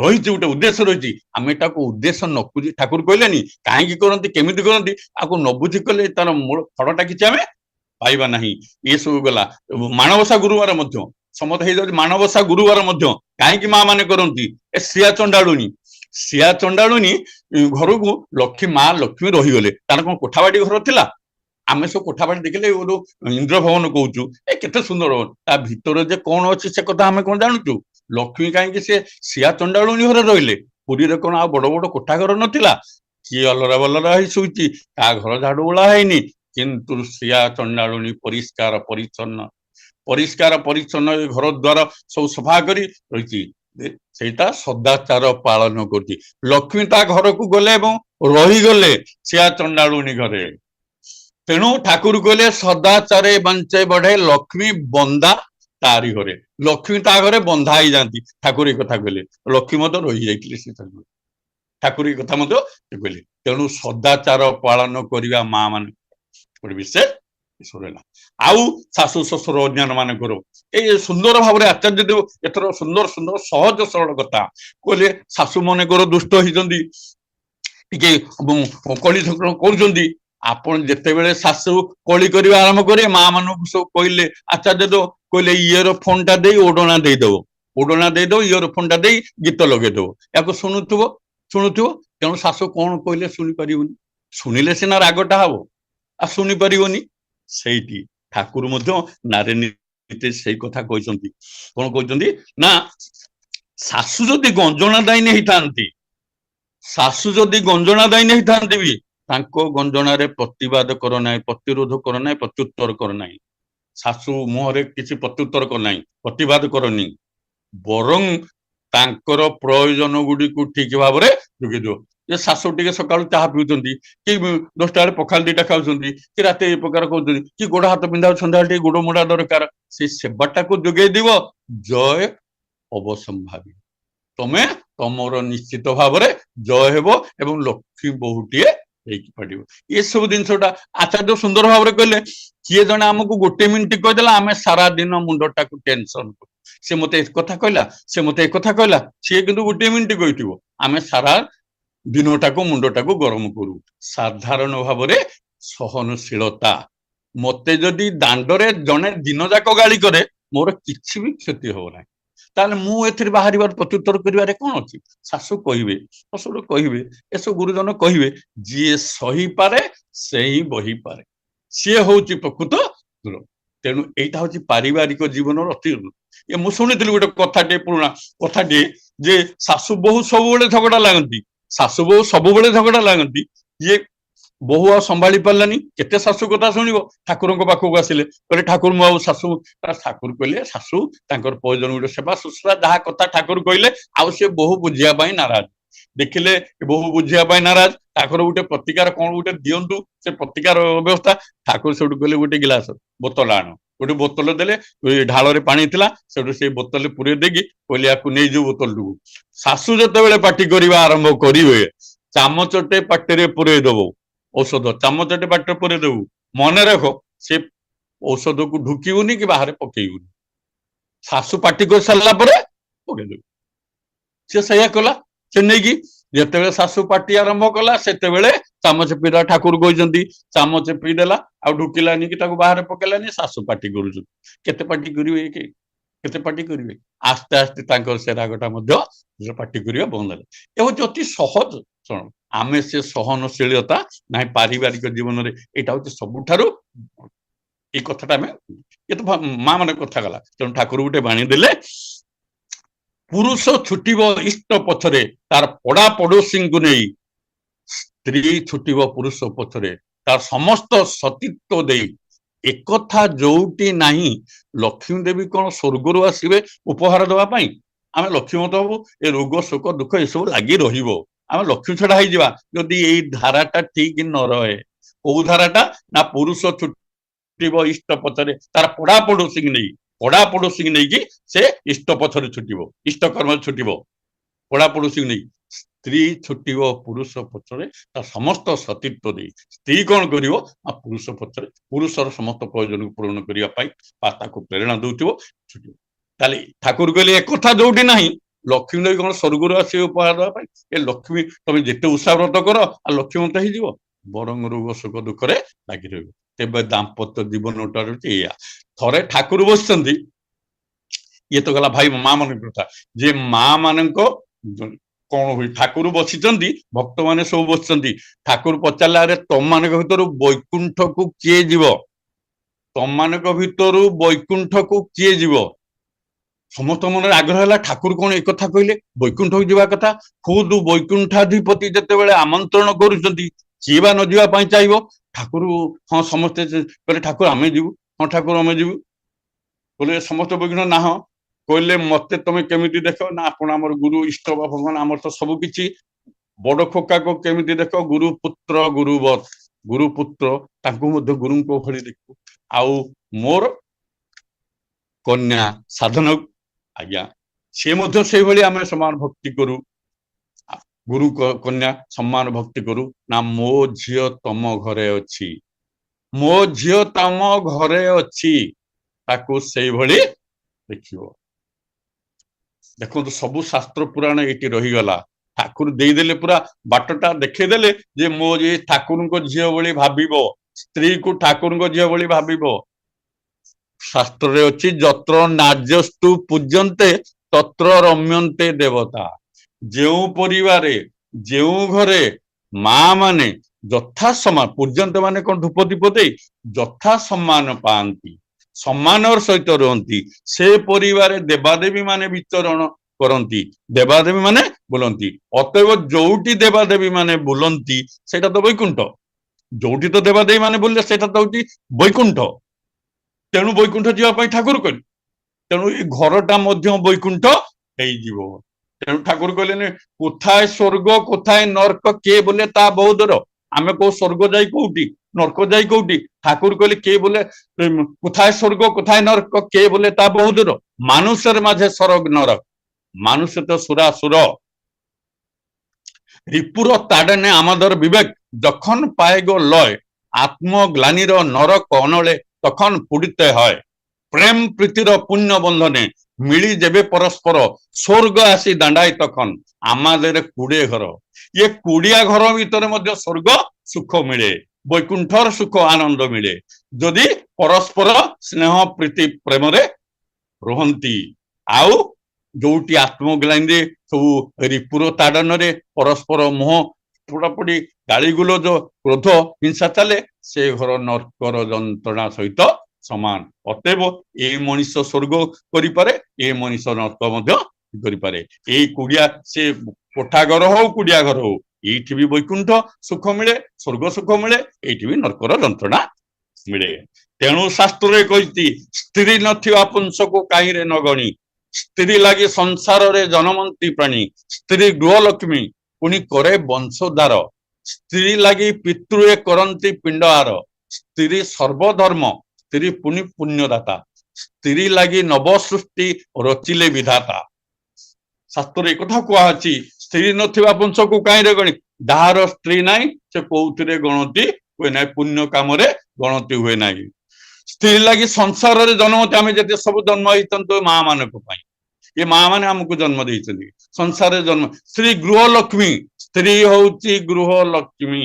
ରହିଛି, ଗୋଟେ ଉଦ୍ଦେଶ୍ୟ ରହିଛି। ଆମେ ତାକୁ ଉଦ୍ଦେଶ୍ୟ ନ ବୁଝି, ଠାକୁର କହିଲେନି କାହିଁକି କରନ୍ତି, କେମିତି କରନ୍ତି, ଆକୁ ନ ବୁଝି କଲେ ତାର ମୂଳ ଫଳଟା କିଛି ଆମେ ପାଇବା ନାହିଁ। ଏସବୁ ଗଲା। ମାଣବସା ଗୁରୁବାର ମଧ୍ୟ ସମସ୍ତେ ହେଇଯାଉଛି, ମାଣବସା ଗୁରୁବାର ମଧ୍ୟ କାହିଁକି ମା ମାନେ କରନ୍ତି, ଏ ଶ୍ରିୟା ଚଣ୍ଡାଳୁଣୀ, ଶ୍ରିୟା ଚଣ୍ଡାଳୁଣୀ ଘରକୁ ମା ଲକ୍ଷ୍ମୀ ରହିଗଲେ। ତାର କଣ କୋଠାବାଡି ଘର ଥିଲା? ଆମେ ସବୁ କୋଠାବାଡି ଦେଖିଲେ ଗୋଟେ ଇନ୍ଦ୍ର ଭବନ କହୁଛୁ, କେତେ ସୁନ୍ଦର ଭବନ, ତା ଭିତରେ ଯେ କଣ ଅଛି ସେ କଥା ଆମେ କଣ ଜାଣୁଛୁ? ଲକ୍ଷ୍ମୀ କାହିଁକି ସେ ଶ୍ରିୟା ଚଣ୍ଡାଳୁଣୀ ଘରେ ରହିଲେ? ପୁରୀରେ କଣ ଆଉ ବଡ ବଡ କୋଠା ଘର ନଥିଲା? କିଏ ଅଲରା ବଲରା ହେଇ ଶୋଇଛି, କାହା ଘର ଝାଡୁ ଓଳା ହେଇନି, କିନ୍ତୁ ଶ୍ରିୟା ଚଣ୍ଡାଳୁଣୀ ପରିଷ୍କାର ପରିଚ୍ଛନ୍ନ, ପରିଷ୍କାର ପରିଚ୍ଛନ୍ନ ଘର ଦ୍ୱାର ସବୁ ସଫା କରି ରହିଛି। ସେଇଟା ସଦାଚାର ପାଳନ କରୁଛି। ଲକ୍ଷ୍ମୀ ତା ଘରକୁ ଗଲେ ଏବଂ ରହିଗଲେ ଶ୍ରିୟା ଚଣ୍ଡାଳୁଣୀ ଘରେ। ତେଣୁ ଠାକୁର କହିଲେ ସଦାଚାରେ ବଞ୍ଚେ ବଢେ, ଲକ୍ଷ୍ମୀ ବନ୍ଦା ତାରି ଘରେ। ଲକ୍ଷ୍ମୀ ତା ଘରେ ବନ୍ଧା ହେଇଯାନ୍ତି। ଠାକୁର ଏ କଥା କହିଲେ, ଲକ୍ଷ୍ମୀ ମଧ୍ୟ ରହିଯାଇଥିଲେ ସେ ଠାକୁର ଏ କଥା ମଧ୍ୟ କହିଲେ। ତେଣୁ ସଦାଚାର ପାଳନ କରିବା ମା ମାନେ ଗୋଟେ ବିଶେଷ ହେଲା। ଆଉ ଶାଶୁ ଶ୍ୱଶୁର ଅନ୍ୟାନ୍ୟ ମାନଙ୍କର ଏଇ ସୁନ୍ଦର ଭାବରେ ଆଚାର୍ଯ୍ୟ ଦେବ ଏଥର ସୁନ୍ଦର ସୁନ୍ଦର ସହଜ ସରଳ କଥା କହିଲେ। ଶାଶୁ ମନେକର ଦୁଷ୍ଟ ହେଇଛନ୍ତି, ଟିକେ କଳି କରୁଛନ୍ତି, ଆପଣ ଯେତେବେଳେ ଶାଶୁ କଳି କରିବା ଆରମ୍ଭ କରିବେ, ମା ମାନଙ୍କୁ ସବୁ କହିଲେ, ଆଚାର୍ଯ୍ୟ ଦେବ କହିଲେ ଇୟର ଫୋନ ଟା ଦେଇ ଓଡଣା ଦେଇଦବ, ଓଡଣା ଦେଇଦବ, ଇୟର ଫୋନ ଟା ଦେଇ ଗୀତ ଲଗେଇଦବ, ୟାକୁ ଶୁଣୁଥିବ ଶୁଣୁଥିବ। ତେଣୁ ଶାଶୁ କଣ କହିଲେ ଶୁଣିପାରିବନି, ଶୁଣିଲେ ସିନା ରାଗଟା ହବ, ଆଉ ଶୁଣିପାରିବନି। ସେଇଠି ଠାକୁର ମଧ୍ୟ ନାରୀ ନୀତି ସେଇ କଥା କହିଛନ୍ତି। କଣ କହିଛନ୍ତି ନା, ଶାଶୁ ଯଦି ଗଞ୍ଜଣା ଦାୟିନୀ ହେଇଥାନ୍ତି, ଶାଶୁ ଯଦି ଗଞ୍ଜଣା ଦାୟିନୀ ହେଇଥାନ୍ତି ବି ତାଙ୍କ ଗଞ୍ଜଣାରେ ପ୍ରତିବାଦ କର ନାହିଁ, ପ୍ରତିରୋଧ କର ନାହିଁ, ପ୍ରତ୍ୟୁତ୍ତର କର ନାହିଁ। ଶାଶୁ ମୁହଁରେ କିଛି ପ୍ରତ୍ୟୁତ୍ତର କର ନାହିଁ, ପ୍ରତିବାଦ କରନି, ବରଂ ତାଙ୍କର ପ୍ରୟୋଜନ ଗୁଡିକୁ ଠିକ ଭାବରେ ଯୋଗେଇ ଦିଅ। ଯେ ଶାଶୁ ଟିକେ ସକାଳୁ ଚାହା ପିଉଛନ୍ତି, କି 10ଟା ବେଳେ ପଖାଳ ଦିଟା ଖାଉଛନ୍ତି, କି ରାତି ଏ ପ୍ରକାର କରୁଛନ୍ତି, କି ଗୋଡ ହାତ ପିନ୍ଧା ସନ୍ଧ୍ୟାବେଳେ ଟିକେ ଗୋଡ ମୋଡା ଦରକାର, ସେଇ ସେବାଟାକୁ ଯୋଗେଇ ଦିବ, ଜୟ ଅବସମ୍ଭାବୀ। ତମେ ତମର ନିଶ୍ଚିତ ଭାବରେ ଜୟ ହେବ ଏବଂ ଲକ୍ଷ୍ମୀ ବହୁଟିଏ ହେଇକି ପାରିବ। ଏସବୁ ଜିନିଷଟା ଆଚାର୍ଯ୍ୟ ସୁନ୍ଦର ଭାବରେ କହିଲେ। କିଏ ଜଣେ ଆମକୁ ଗୋଟେ ମିନିଟ କହିଦେଲା, ଆମେ ସାରା ଦିନ ମୁଣ୍ଡଟାକୁ ଟେନସନ କରୁ। ସେ ମତେ ଏ କଥା କହିଲା, ସେ ମତେ ଏ କଥା କହିଲା, ସିଏ କିନ୍ତୁ ଗୋଟେ ମିନିଟ କହିଥିବ, ଆମେ ସାରା ଦିନଟାକୁ ମୁଣ୍ଡଟାକୁ ଗରମ କରୁ। ସାଧାରଣ ଭାବରେ ସହନଶୀଳତା। ମତେ ଯଦି ଦାଣ୍ଡରେ ଜଣେ ଦିନ ଯାକ ଗାଳି କରେ, ମୋର କିଛି ବି କ୍ଷତି ହବ ନାହିଁ, ତାହେଲେ ମୁଁ ଏଥିରେ ବାହାରିବାର ପ୍ରତ୍ୟୁତ୍ତର କରିବାରେ କଣ ଅଛି? ଶାଶୁ କହିବେ, ଶ୍ୱଶୁର କହିବେ, ଏସବୁ ଗୁରୁଜନ କହିବେ, ଯିଏ ସହିପାରେ ସେ ହିଁ ବହିପାରେ, ସିଏ ହଉଛି ପ୍ରକୃତ ଗୁରୁ। ତେଣୁ ଏଇଟା ହଉଛି ପାରିବାରିକ ଜୀବନର ଅତି। ମୁଁ ଶୁଣିଥିଲି ଗୋଟେ କଥାଟିଏ, ପୁରୁଣା କଥାଟିଏ, ଯେ ଶାଶୁ ବୋହୂ ସବୁବେଳେ ଝଗଡା ଲାଗନ୍ତି, ଶାଶୁ ବୋହୂ ସବୁବେଳେ ଝଗଡା ଲାଗନ୍ତି। ଇଏ ବୋହୂ ଆଉ ସମ୍ଭାଳି ପାରିଲାନି, କେତେ ଶାଶୁ କଥା ଶୁଣିବ। ଠାକୁରଙ୍କ ପାଖକୁ ଆସିଲେ, କହିଲେ ଠାକୁର ମୁଁ ଆଉ ଶାଶୁ, ଠାକୁର କହିଲେ ଶାଶୁ ତାଙ୍କର ପ୍ରୟୋଜନ ଗୋଟେ ସେବା ଶୁଶ୍ରୂଷା ଯାହା କଥା ଠାକୁର କହିଲେ, ଆଉ ସେ ବୋହୂ ବୁଝିବା ପାଇଁ ନାରାଜ। ଦେଖିଲେ ବୋହୂ ବୁଝିବା ପାଇଁ ନାରାଜ, ତାଙ୍କର ଗୋଟେ ପ୍ରତିକାର କଣ ଗୋଟେ ଦିଅନ୍ତୁ, ସେ ପ୍ରତିକାର ବ୍ୟବସ୍ଥା। ଠାକୁର ସେଠୁ କହିଲେ ଗୋଟେ ଗିଲାସ ବୋତଲ ଆଣ, ଗୋଟେ ବୋତଲ ଦେଲେ, ଢାଳରେ ପାଣି ଥିଲା, ସେଠୁ ସେଇ ବୋତଲରେ ପୁରେଇ ଦେଇକି କହିଲେ ୟାକୁ ନେଇଯିବ ବୋତଲଟିକୁ। ଶାଶୁ ଯେତେବେଳେ ପାଟି କରିବା ଆରମ୍ଭ କରିବେ, ଚାମଚଟେ ପାଟିରେ ପୁରେଇ ଦବ, ଔଷଧ ଚାମଚଟେ ପାଟିରେ ପୁରେଇ ଦବୁ, ମନେ ରଖ ସେ ଔଷଧକୁ ଢୁକିବୁନି କି ବାହାରେ ପକେଇବୁନି, ଶାଶୁ ପାଟି କରି ସାରିଲା ପରେ ପକେଇଦେବୁ। ସେ ସେଇଆ କଲା। ସେ ନେଇକି ଯେତେବେଳେ ଶାଶୁ ପାଟି ଆରମ୍ଭ କଲା, ସେତେବେଳେ ଚାମଚ ପିଇଲା, ଠାକୁର କହିଛନ୍ତି ଚାମଚ ପିଇଦେଲା, ଆଉ ଢୁକିଲାନି କି ତାକୁ ବାହାରେ ପକେଇଲାନି। ଶାଶୁ ପାଟି କରୁଛନ୍ତି, କେତେ ପାଟି କରିବେ, କେତେ ପାଟି କରିବେ। ଆସ୍ତେ ଆସ୍ତେ ତାଙ୍କର ସେ ରାଗଟା ମଧ୍ୟ ପାଟି କରିବା ବନ୍ଦ ହେଲା। ଏ ହଉଛି ଅତି ସହଜ। ଶୁଣ, ଆମେ ସେ ସହନଶୀଳତା ନାହିଁ ପାରିବାରିକ ଜୀବନରେ, ଏଇଟା ହଉଛି ସବୁଠାରୁ, ଏଇ କଥାଟା ଆମେ ଏ ତ ମା ମାନେ କଥା ଗଲା। ତେଣୁ ଠାକୁର ଗୋଟେ ବାଣୀ ଦେଲେ, ପୁରୁଷ ଛୁଟିବ ଇଷ୍ଟ ପଛରେ ତାର ପଡା ପଡୋଶୀଙ୍କୁ ନେଇ, ସ୍ତ୍ରୀ ଛୁଟିବ ପୁରୁଷ ପଛରେ ତାର ସମସ୍ତ ସତୀତ୍ୱ ଦେଇ। ଏକଥା ଯୋଉଠି ନାହିଁ, ଲକ୍ଷ୍ମୀ ଦେବୀ କଣ ସ୍ୱର୍ଗରୁ ଆସିବେ ଉପହାର ଦେବା ପାଇଁ? ଆମେ ଲକ୍ଷ୍ମୀମତ ହବୁ, ଏ ରୋଗ ଶୋକ ଦୁଃଖ ଏସବୁ ଲାଗି ରହିବ, ଆମେ ଲକ୍ଷ୍ମୀ ଛଡା ହେଇଯିବା ଯଦି ଏଇ ଧାରାଟା ଠିକ ନ ରହେ। କୋଉ ଧାରାଟା ନା, ପୁରୁଷ ଛୁଟିବ ଇଷ୍ଟ ପଛରେ ତାର ପଡା ପଡୋଶୀଙ୍କୁ ନେଇ, ପଡା ପଡୋଶୀଙ୍କୁ ନେଇକି ସେ ଇଷ୍ଟ ପଛରେ ଛୁଟିବ, ଇଷ୍ଟ କର୍ମରେ ଛୁଟିବ, ପଡା ପଡୋଶୀଙ୍କୁ ନେଇ। ସ୍ତ୍ରୀ ଛୁଟିବ ପୁରୁଷ ପଛରେ ତା ସମସ୍ତ ସତୀତ୍ୱ ଦେଇ। ସ୍ତ୍ରୀ କଣ କରିବ ନା ପୁରୁଷ ପଛରେ ପୁରୁଷର ସମସ୍ତ ପ୍ରୟୋଜନକୁ ପୂରଣ କରିବା ପାଇଁ ବା ତାକୁ ପ୍ରେରଣା ଦଉଥିବ ଛୁଟିବ। ତାହେଲେ ଠାକୁର କହିଲେ ଏକଥା ଯୋଉଠି ନାହିଁ, ଲକ୍ଷ୍ମୀ ଦେବୀ କଣ ସ୍ୱର୍ଗରୁ ଆସିବେ ଉପହାର ଦେବା ପାଇଁ? ଏ ଲକ୍ଷ୍ମୀ ତମେ ଯେତେ ଉଷାବ୍ରତ କର ଆଉ ଲକ୍ଷ୍ମୀବନ୍ତ ହେଇଯିବ? ବରଂ ରୋଗ ସୁଖ ଦୁଃଖରେ ଲାଗି ରହିବ। ତେବେ ଦାମ୍ପତ୍ୟ ଜୀବନଟା ହଉଛି ଏଇଆ। ଥରେ ଠାକୁର ବସିଛନ୍ତି, ଇଏ ତ ଗଲା ଭାଇ ମା ମାନଙ୍କ କଥା, ଯେ ମା ମାନଙ୍କ କଣ ହୁଏ, ଠାକୁର ବସିଛନ୍ତି, ଭକ୍ତ ମାନେ ସବୁ ବସିଛନ୍ତି, ଠାକୁର ପଚାରିଲେ ଆରେ ତମମାନଙ୍କ ଭିତରୁ ବୈକୁଣ୍ଠକୁ କିଏ ଯିବ? ତମମାନଙ୍କ ଭିତରୁ ବୈକୁଣ୍ଠକୁ କିଏ ଯିବ? ସମସ୍ତ ମନରେ ଆଗ୍ରହ ହେଲା, ଠାକୁର କଣ ଏକଥା କହିଲେ ବୈକୁଣ୍ଠକୁ ଯିବା କଥା? ଖୁଦ ବୈକୁଣ୍ଠାଧିପତି ଯେତେବେଳେ ଆମନ୍ତ୍ରଣ କରୁଛନ୍ତି, କିଏ ବା ନ ଯିବା ପାଇଁ ଚାହିଁବ? ଠାକୁର ହଁ ସମସ୍ତେ କହିଲେ ଠାକୁର ଆମେ ଯିବୁ। ହଁ ଠାକୁର ଆମେ ଯିବୁ। କହିଲେ ସମସ୍ତେ ବୈକୁଣ୍ଠ ନା? ହଁ। କହିଲେ ମତେ ତମେ କେମିତି ଦେଖ? ନା ଆପଣ ଆମର ଗୁରୁ ଇଷ୍ଟ ବା ଭଗବାନ, ଆମର ତ ସବୁ କିଛି। ବଡ ଖୋକାକୁ କେମିତି ଦେଖ? ଗୁରୁ ପୁତ୍ର ଗୁରୁବତ, ଗୁରୁ ପୁତ୍ର, ତାଙ୍କୁ ମଧ୍ୟ ଗୁରୁଙ୍କ ଭଳି ଦେଖୁ। ଆଉ ମୋର କନ୍ୟା ସାଧନ, ଆଜ୍ଞା ସେ ମଧ୍ୟ ସେଇଭଳି ଆମେ ସମାନ ଭକ୍ତି କରୁ, ଗୁରୁ କନ୍ୟା ସମାନ ଭକ୍ତି କରୁ। ନା ମୋ ଝିଅ ତମ ଘରେ ଅଛି, ମୋ ଝିଅ ତମ ଘରେ ଅଛି, ତାକୁ ସେଇଭଳି ଦେଖିବ। ଦେଖନ୍ତୁ ସବୁ ଶାସ୍ତ୍ର ପୁରାଣ ଏଇଠି ରହିଗଲା। ଠାକୁର ଦେଇଦେଲେ, ପୁରା ବାଟଟା ଦେଖେଇଦେଲେ ଯେ ମୋ ଏ ଠାକୁରଙ୍କ ଝିଅ ଭଳି ଭାବିବ, ସ୍ତ୍ରୀକୁ ଠାକୁରଙ୍କ ଝିଅ ଭଳି ଭାବିବ। ଶାସ୍ତ୍ରରେ ଅଛି ଯତ୍ର ନାର୍ଯ୍ୟସ୍ତୁ ପୂଜ୍ୟନ୍ତେ ତତ୍ର ରମ୍ୟନ୍ତେ ଦେବତା। ଯେଉଁ ପରିବାରେ, ଯେଉଁ ଘରେ ମା ମାନେ ଯଥା ସମାନ ପୂଜ୍ୟନ୍ତେ ମାନେ କଣ ଧୂପ ଦୀପ ଦେଇ ଯଥା ସମ୍ମାନ ପାଆନ୍ତି, ସମ୍ମାନର ସହିତ ରୁହନ୍ତି, ସେ ପରିବାରେ ଦେବାଦେବୀ ମାନେ ବିଚରଣ କରନ୍ତି, ଦେବାଦେବୀ ମାନେ ବୁଲନ୍ତି। ଅତଏବ ଯୋଉଠି ଦେବାଦେବୀ ମାନେ ବୁଲନ୍ତି ସେଇଟା ତ ବୈକୁଣ୍ଠ। ଯୋଉଠି ତ ଦେବାଦେବୀ ମାନେ ବୁଲିଲେ ସେଇଟା ତ ହଉଛି ବୈକୁଣ୍ଠ। ତେଣୁ ବୈକୁଣ୍ଠ ଯିବା ପାଇଁ ଠାକୁର କହିଲେ, ତେଣୁ ଏଇ ଘରଟା ମଧ୍ୟ ବୈକୁଣ୍ଠ ହେଇଯିବ। ତେଣୁ ଠାକୁର କହିଲେନି କୋଥାয় ସ୍ୱର୍ଗ କୋଥାয় ନର୍କ କିଏ ବୋଲେ ତା ବହୁ ଦୂର। ଆମେ କୋଉ ସ୍ୱର୍ଗ ଯାଇ କୋଉଠି, ନର୍କ ଯାଇ କୋଉଠି? ଠାକୁର କହିଲେ କିଏ ବୋଲେ কোথায় স্বর্গ কোথায় নরক কে বলে তা বহু দূর, মানুষের মাঝে স্বর্গ নরক, মানুষ তো সুরাসুর। রিপুর তাড়নে আমাদের বিবেক যখন পায় গো লয়, আত্মগ্লানির নরক অনলে তখন পুড়িতে হয়। প্রেম প্রীতির পুণ্য বন্ধনে মিলি যেবে পরস্পর, স্বর্গ আসি দাঁড়ায় তখন আমাদের কুড়িয়ে ঘর। ইয়ে কুড়িয়া ঘর ভিতরে মধ্যে স্বর্গ সুখ মিলে, বৈকুণ্ঠর সুখ আনন্দ মিলে যদি পরস্পর স্নেহ প্রীতি প্রেমরে ରୁହନ୍ତି। ଆଉ ଯୋଉଠି ଆତ୍ମଗ୍ଲାନିରେ ସବୁ ରିପୁର ତାଡନରେ ପରସ୍ପର ମୁହଁ ପୋଡାପୋଡି ଗାଳିଗୁଲଜ କ୍ରୋଧ ହିଂସା ଚାଲେ, ସେ ଘର ନର୍କର ଯନ୍ତ୍ରଣା ସହିତ ସମାନ। ଅତଏବ ଏ ମଣିଷ ସ୍ୱର୍ଗ କରିପାରେ, ଏ ମଣିଷ ନର୍କ ମଧ୍ୟ କରିପାରେ। ଏଇ କୁଡିଆ ସେ କୋଠା ଘର ହଉ କୁଡିଆ ଘର ହଉ, ଏଇଠି ବି ବୈକୁଣ୍ଠ ସୁଖ ମିଳେ, ସ୍ୱର୍ଗ ସୁଖ ମିଳେ, ଏଇଠି ବି ନର୍କର ଯନ୍ତ୍ରଣା ମିଳେ। ତେଣୁ ଶାସ୍ତ୍ରରେ କହିଛି ସ୍ତ୍ରୀ ନଥିବା ପୁଂସକୁ କାହିଁରେ ନ ଗଣି, ସ୍ତ୍ରୀ ଲାଗି ସଂସାରରେ ଜନମନ୍ତି ପ୍ରାଣୀ, ସ୍ତ୍ରୀ ଗୃହଲକ୍ଷ୍ମୀ ପୁଣି କରେ ବଂଶୋଦ୍ଧାର, ସ୍ତ୍ରୀ ଲାଗି ପିତୃଏ କରନ୍ତି ପିଣ୍ଡହାର, ସ୍ତ୍ରୀ ସର୍ବଧର୍ମ ସ୍ତ୍ରୀ ପୁଣି ପୁଣ୍ୟଦାତା, ସ୍ତ୍ରୀ ଲାଗି ନବ ସୃଷ୍ଟି ରଚିଲେ ବିଧାତା। ଶାସ୍ତ୍ରରେ ଏକଥା କୁହାଅଛି ସ୍ତ୍ରୀ ନଥିବା ପୁଂସକୁ କାହିଁରେ ଗଣି, ଯାହାର ସ୍ତ୍ରୀ ନାହିଁ ସେ କୋଉଥିରେ ଗଣତି ହୁଏ ନାହିଁ, ପୁଣ୍ୟ କାମରେ ଗଣତି ହୁଏ ନାହିଁ। ସ୍ତ୍ରୀ ଲାଗି ସଂସାରରେ ଜନ୍ମ, ଆମେ ଯେତେ ସବୁ ଜନ୍ମ ହେଇଛନ୍ତି ମା ମାନଙ୍କ ପାଇଁ, ଏ ମା ମାନେ ଆମକୁ ଜନ୍ମ ଦେଇଛନ୍ତି, ସଂସାରରେ ଜନ୍ମ। ସ୍ତ୍ରୀ ଗୃହ ଲକ୍ଷ୍ମୀ, ସ୍ତ୍ରୀ ହଉଛି ଗୃହ ଲକ୍ଷ୍ମୀ,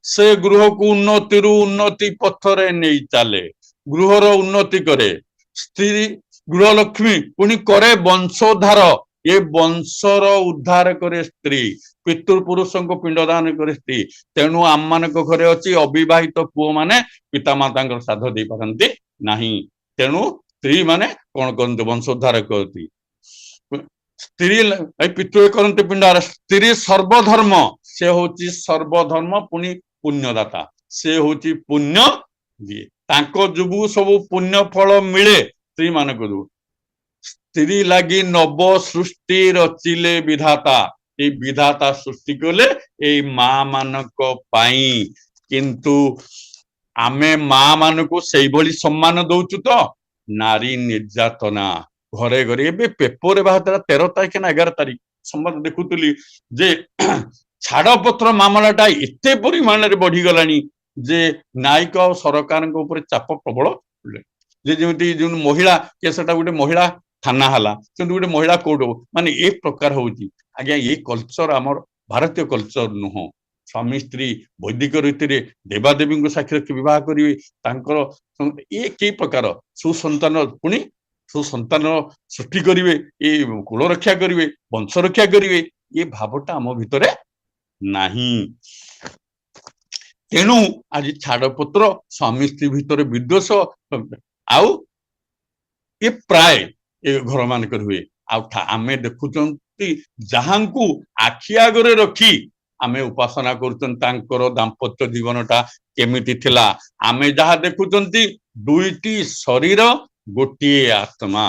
ସେ ଗୃହକୁ ଉନ୍ନତିରୁ ଉନ୍ନତି ପଥରେ ନେଇ ଚାଲେ, ଗୃହର ଉନ୍ନତି କରେ। ସ୍ତ୍ରୀ ଗୃହ ଲକ୍ଷ୍ମୀ ପୁଣି କରେ ବଂଶୋଦ୍ଧାର, ଏ ବଂଶର ଉଦ୍ଧାର କରେ ସ୍ତ୍ରୀ, ପିତୃପୁରୁଷଙ୍କୁ ପିଣ୍ଡ ଦାନ କରେ ସ୍ତ୍ରୀ। ତେଣୁ ଆମମାନଙ୍କ ଘରେ ଅଛି ଅବିବାହିତ ପୁଅ ମାନେ ପିତାମାତାଙ୍କର ଶ୍ରାଦ୍ଧ ଦେଇପାରନ୍ତି ନାହିଁ, ତେଣୁ ସ୍ତ୍ରୀ ମାନେ କଣ କରନ୍ତି ବଂଶୋଦ୍ଧାର କରନ୍ତି। ସ୍ତ୍ରୀ ପିତୃ କରନ୍ତି ପିଣ୍ଡାର, ସ୍ତ୍ରୀ ସର୍ବଧର୍ମ, ସେ ହଉଛି ସର୍ବଧର୍ମ ପୁଣି ପୁଣ୍ୟଦାତା, ସେ ହଉଛି ପୁଣ୍ୟ ଦିଏ, ତାଙ୍କ ଯୋଗୁ ସବୁ ପୁଣ୍ୟ ଫଳ ମିଳେ ସ୍ତ୍ରୀ ମାନଙ୍କ ଯୋଗୁ। ସ୍ତ୍ରୀ ଲାଗି ନବ ସୃଷ୍ଟି ରଚିଲେ ବିଧାତା, ଏଇ ବିଧାତା ସୃଷ୍ଟି କଲେ ଏଇ ମା ମାନଙ୍କ ପାଇଁ। କିନ୍ତୁ ଆମେ ମା ମାନଙ୍କୁ ସେଇଭଳି ସମ୍ମାନ ଦଉଛୁ ତ? ନାରୀ ନିର୍ଯାତନା ଘରେ ଘରେ, ଏବେ ପେପରରେ ବାହାରିଥିଲା 13 ତାରିଖ ନା 11 ତାରିଖ, ସମ୍ବାଦ ଦେଖୁଥିଲି ଯେ ଛାଡପତ୍ର ମାମଲାଟା ଏତେ ପରିମାଣରେ ବଢିଗଲାଣି ଯେ ନ୍ୟାୟିକ ଆଉ ସରକାରଙ୍କ ଉପରେ ଚାପ ପ୍ରବଳ ଯେ ଯେମିତି ଯୋଉ ମହିଳା କେସଟା ଗୋଟେ ମହିଳା ଥାନା ହେଲା କିନ୍ତୁ ଗୋଟେ ମହିଳା କୋର୍ଟ ହବ ମାନେ ଏ ପ୍ରକାର ହଉଛି ଆଜ୍ଞା ଏ କଲଚର ଆମର ଭାରତୀୟ କଲଚର ନୁହଁ ସ୍ୱାମୀ ସ୍ତ୍ରୀ ବୈଦିକ ରୀତିରେ ଦେବାଦେବୀଙ୍କୁ ସାକ୍ଷୀ ରଖି ବିବାହ କରିବେ ତାଙ୍କର ଏ କି ପ୍ରକାର ସୁସନ୍ତାନ ପୁଣି ସୁସନ୍ତାନ ସୃଷ୍ଟି କରିବେ ଏ କୁଳ ରକ୍ଷା କରିବେ ବଂଶ ରକ୍ଷା କରିବେ ଏ ଭାବଟା ଆମ ଭିତରେ ନାହିଁ ତେଣୁ ଆଜି ଛାଡପତ୍ର ସ୍ୱାମୀ ସ୍ତ୍ରୀ ଭିତରେ ବିଦ୍ୱେଷ ଆଉ ଏ ପ୍ରାୟ ଏ ଘର ମାନଙ୍କରେ ହୁଏ ଆଉ ଆମେ ଦେଖୁଛନ୍ତି ଯାହାଙ୍କୁ ଆଖି ଆଗରେ ରଖି ଆମେ ଉପାସନା କରୁଛନ୍ତି ତାଙ୍କର ଦାମ୍ପତ୍ୟ ଜୀବନଟା କେମିତି ଥିଲା ଆମେ ଯାହା ଦେଖୁଛନ୍ତି ଦୁଇଟି ଶରୀର ଗୋଟିଏ ଆତ୍ମା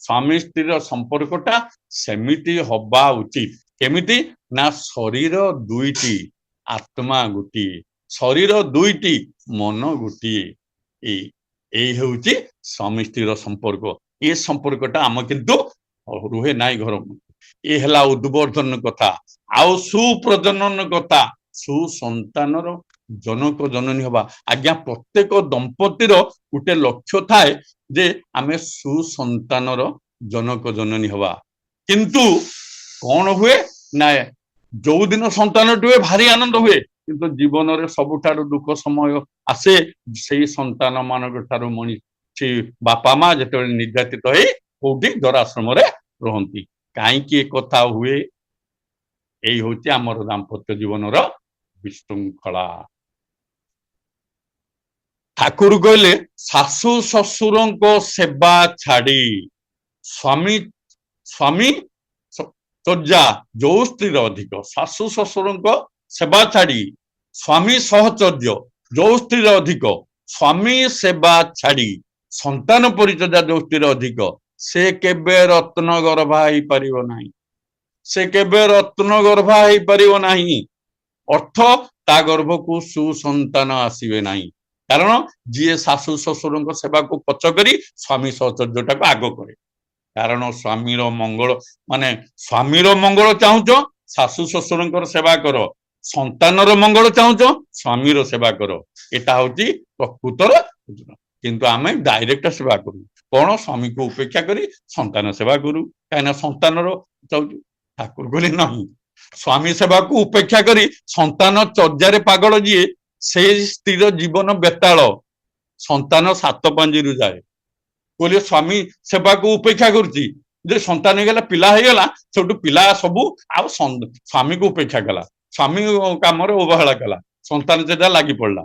ସ୍ୱାମୀ ସ୍ତ୍ରୀର ସମ୍ପର୍କଟା ସେମିତି ହବା ଉଚିତ କେମିତି ନା ଶରୀର ଦୁଇଟି ଆତ୍ମା ଗୋଟିଏ ଶରୀର ଦୁଇଟି ମନ ଗୋଟିଏ ଏଇ ହେଉଛି ସ୍ୱାମୀ ସ୍ତ୍ରୀର ସମ୍ପର୍କ ଏ ସମ୍ପର୍କଟା ଆମ କିନ୍ତୁ ରୁହେ ନାହିଁ ଘର ଏ ହେଲା ଉଦ୍ବୋଧନ କଥା ଆଉ ସୁପ୍ରଜନନ କଥା ସୁସନ୍ତାନର ଜନକ ଜନନୀ ହବା ଆଜ୍ଞା ପ୍ରତ୍ୟେକ ଦମ୍ପତିର ଗୋଟେ ଲକ୍ଷ୍ୟ ଥାଏ ଯେ ଆମେ ସୁସନ୍ତାନର ଜନକ ଜନନୀ ହବା କିନ୍ତୁ କଣ ହୁଏ ନା ଯୋଉଦିନ ସନ୍ତାନଟି ହୁଏ ଭାରି ଆନନ୍ଦ ହୁଏ କିନ୍ତୁ ଜୀବନରେ ସବୁଠାରୁ ଦୁଃଖ ସମୟ ଆସେ ସେଇ ସନ୍ତାନ ମାନଙ୍କ ଠାରୁ ମଣିଷ ବାପା ମା ଯେତେବେଳେ ନିର୍ଯାତିତ ହେଇ କୋଉଠି ଦରାଶ୍ରମରେ ରହନ୍ତି କାହିଁକି ଏ କଥା ହୁଏ ଏଇ ହଉଛି ଆମର ଦାମ୍ପତ୍ୟ ଜୀବନର ବିଶୃଙ୍ଖଳା ଠାକୁର କହିଲେ ଶାଶୁ ଶ୍ୱଶୁରଙ୍କ ସେବା ଛାଡି ସ୍ୱାମୀ ସ୍ୱାମୀ ଚର୍ଯ୍ୟା ଯୋଉ ସ୍ତ୍ରୀର ଅଧିକ ଶାଶୁ ଶ୍ୱଶୁରଙ୍କ ସେବା ଛାଡି ସ୍ୱାମୀ ସହଚର୍ଯ୍ୟ ଯୋଉ ସ୍ତ୍ରୀର ଅଧିକ ସ୍ୱାମୀ ସେବା ଛାଡି ସନ୍ତାନ ପରିଚର୍ୟା ଯୋଉ ସ୍ତ୍ରୀର ଅଧିକ ସେ କେବେ ରତ୍ନ ଗର୍ଭା ହେଇପାରିବ ନାହିଁ ସେ କେବେ ରତ୍ନ ଗର୍ଭା ହେଇପାରିବ ନାହିଁ ଅର୍ଥ ତା ଗର୍ଭକୁ ସୁସନ୍ତାନ ଆସିବେ ନାହିଁ କାରଣ ଯିଏ ଶାଶୁ ଶ୍ୱଶୁରଙ୍କ ସେବାକୁ ପଛ କରି ସ୍ୱାମୀ ସହଚର୍ଯ୍ୟଟାକୁ ଆଗ କରେ କାରଣ ସ୍ୱାମୀର ମଙ୍ଗଳ ମାନେ ସ୍ୱାମୀର ମଙ୍ଗଳ ଚାହୁଁଛ ଶାଶୁ ଶ୍ୱଶୁରଙ୍କର ସେବା କର ସନ୍ତାନର ମଙ୍ଗଳ ଚାହୁଁଛ ସ୍ୱାମୀର ସେବା କର ଏଟା ହଉଛି ପ୍ରକୃତର କିନ୍ତୁ ଆମେ ଡାଇରେକ୍ଟ ସେବା କରୁ କଣ ସ୍ୱାମୀକୁ ଉପେକ୍ଷା କରି ସନ୍ତାନ ସେବା କରୁ କାହିଁକିନା ସନ୍ତାନର ଚାହୁଛୁ ଠାକୁର କହିଲେ ନାହିଁ ସ୍ୱାମୀ ସେବାକୁ ଉପେକ୍ଷା କରି ସନ୍ତାନ ଚର୍ଯ୍ୟାରେ ପାଗଳ ଯିଏ ସେଇ ସ୍ତ୍ରୀର ଜୀବନ ବେତାଳ ସନ୍ତାନ ସାତ ପାଞ୍ଜିରୁ ଯାଏ କହିଲେ ସ୍ୱାମୀ ସେବାକୁ ଉପେକ୍ଷା କରୁଛି ଯେ ସନ୍ତାନ ହେଇଗଲା ପିଲା ହେଇଗଲା ସେଠୁ ପିଲା ସବୁ ଆଉ ସ୍ୱାମୀକୁ ଉପେକ୍ଷା କଲା ସ୍ୱାମୀ କାମରେ ଅବହେଳା କଲା ସନ୍ତାନ ଯେଟା ଲାଗି ପଡିଲା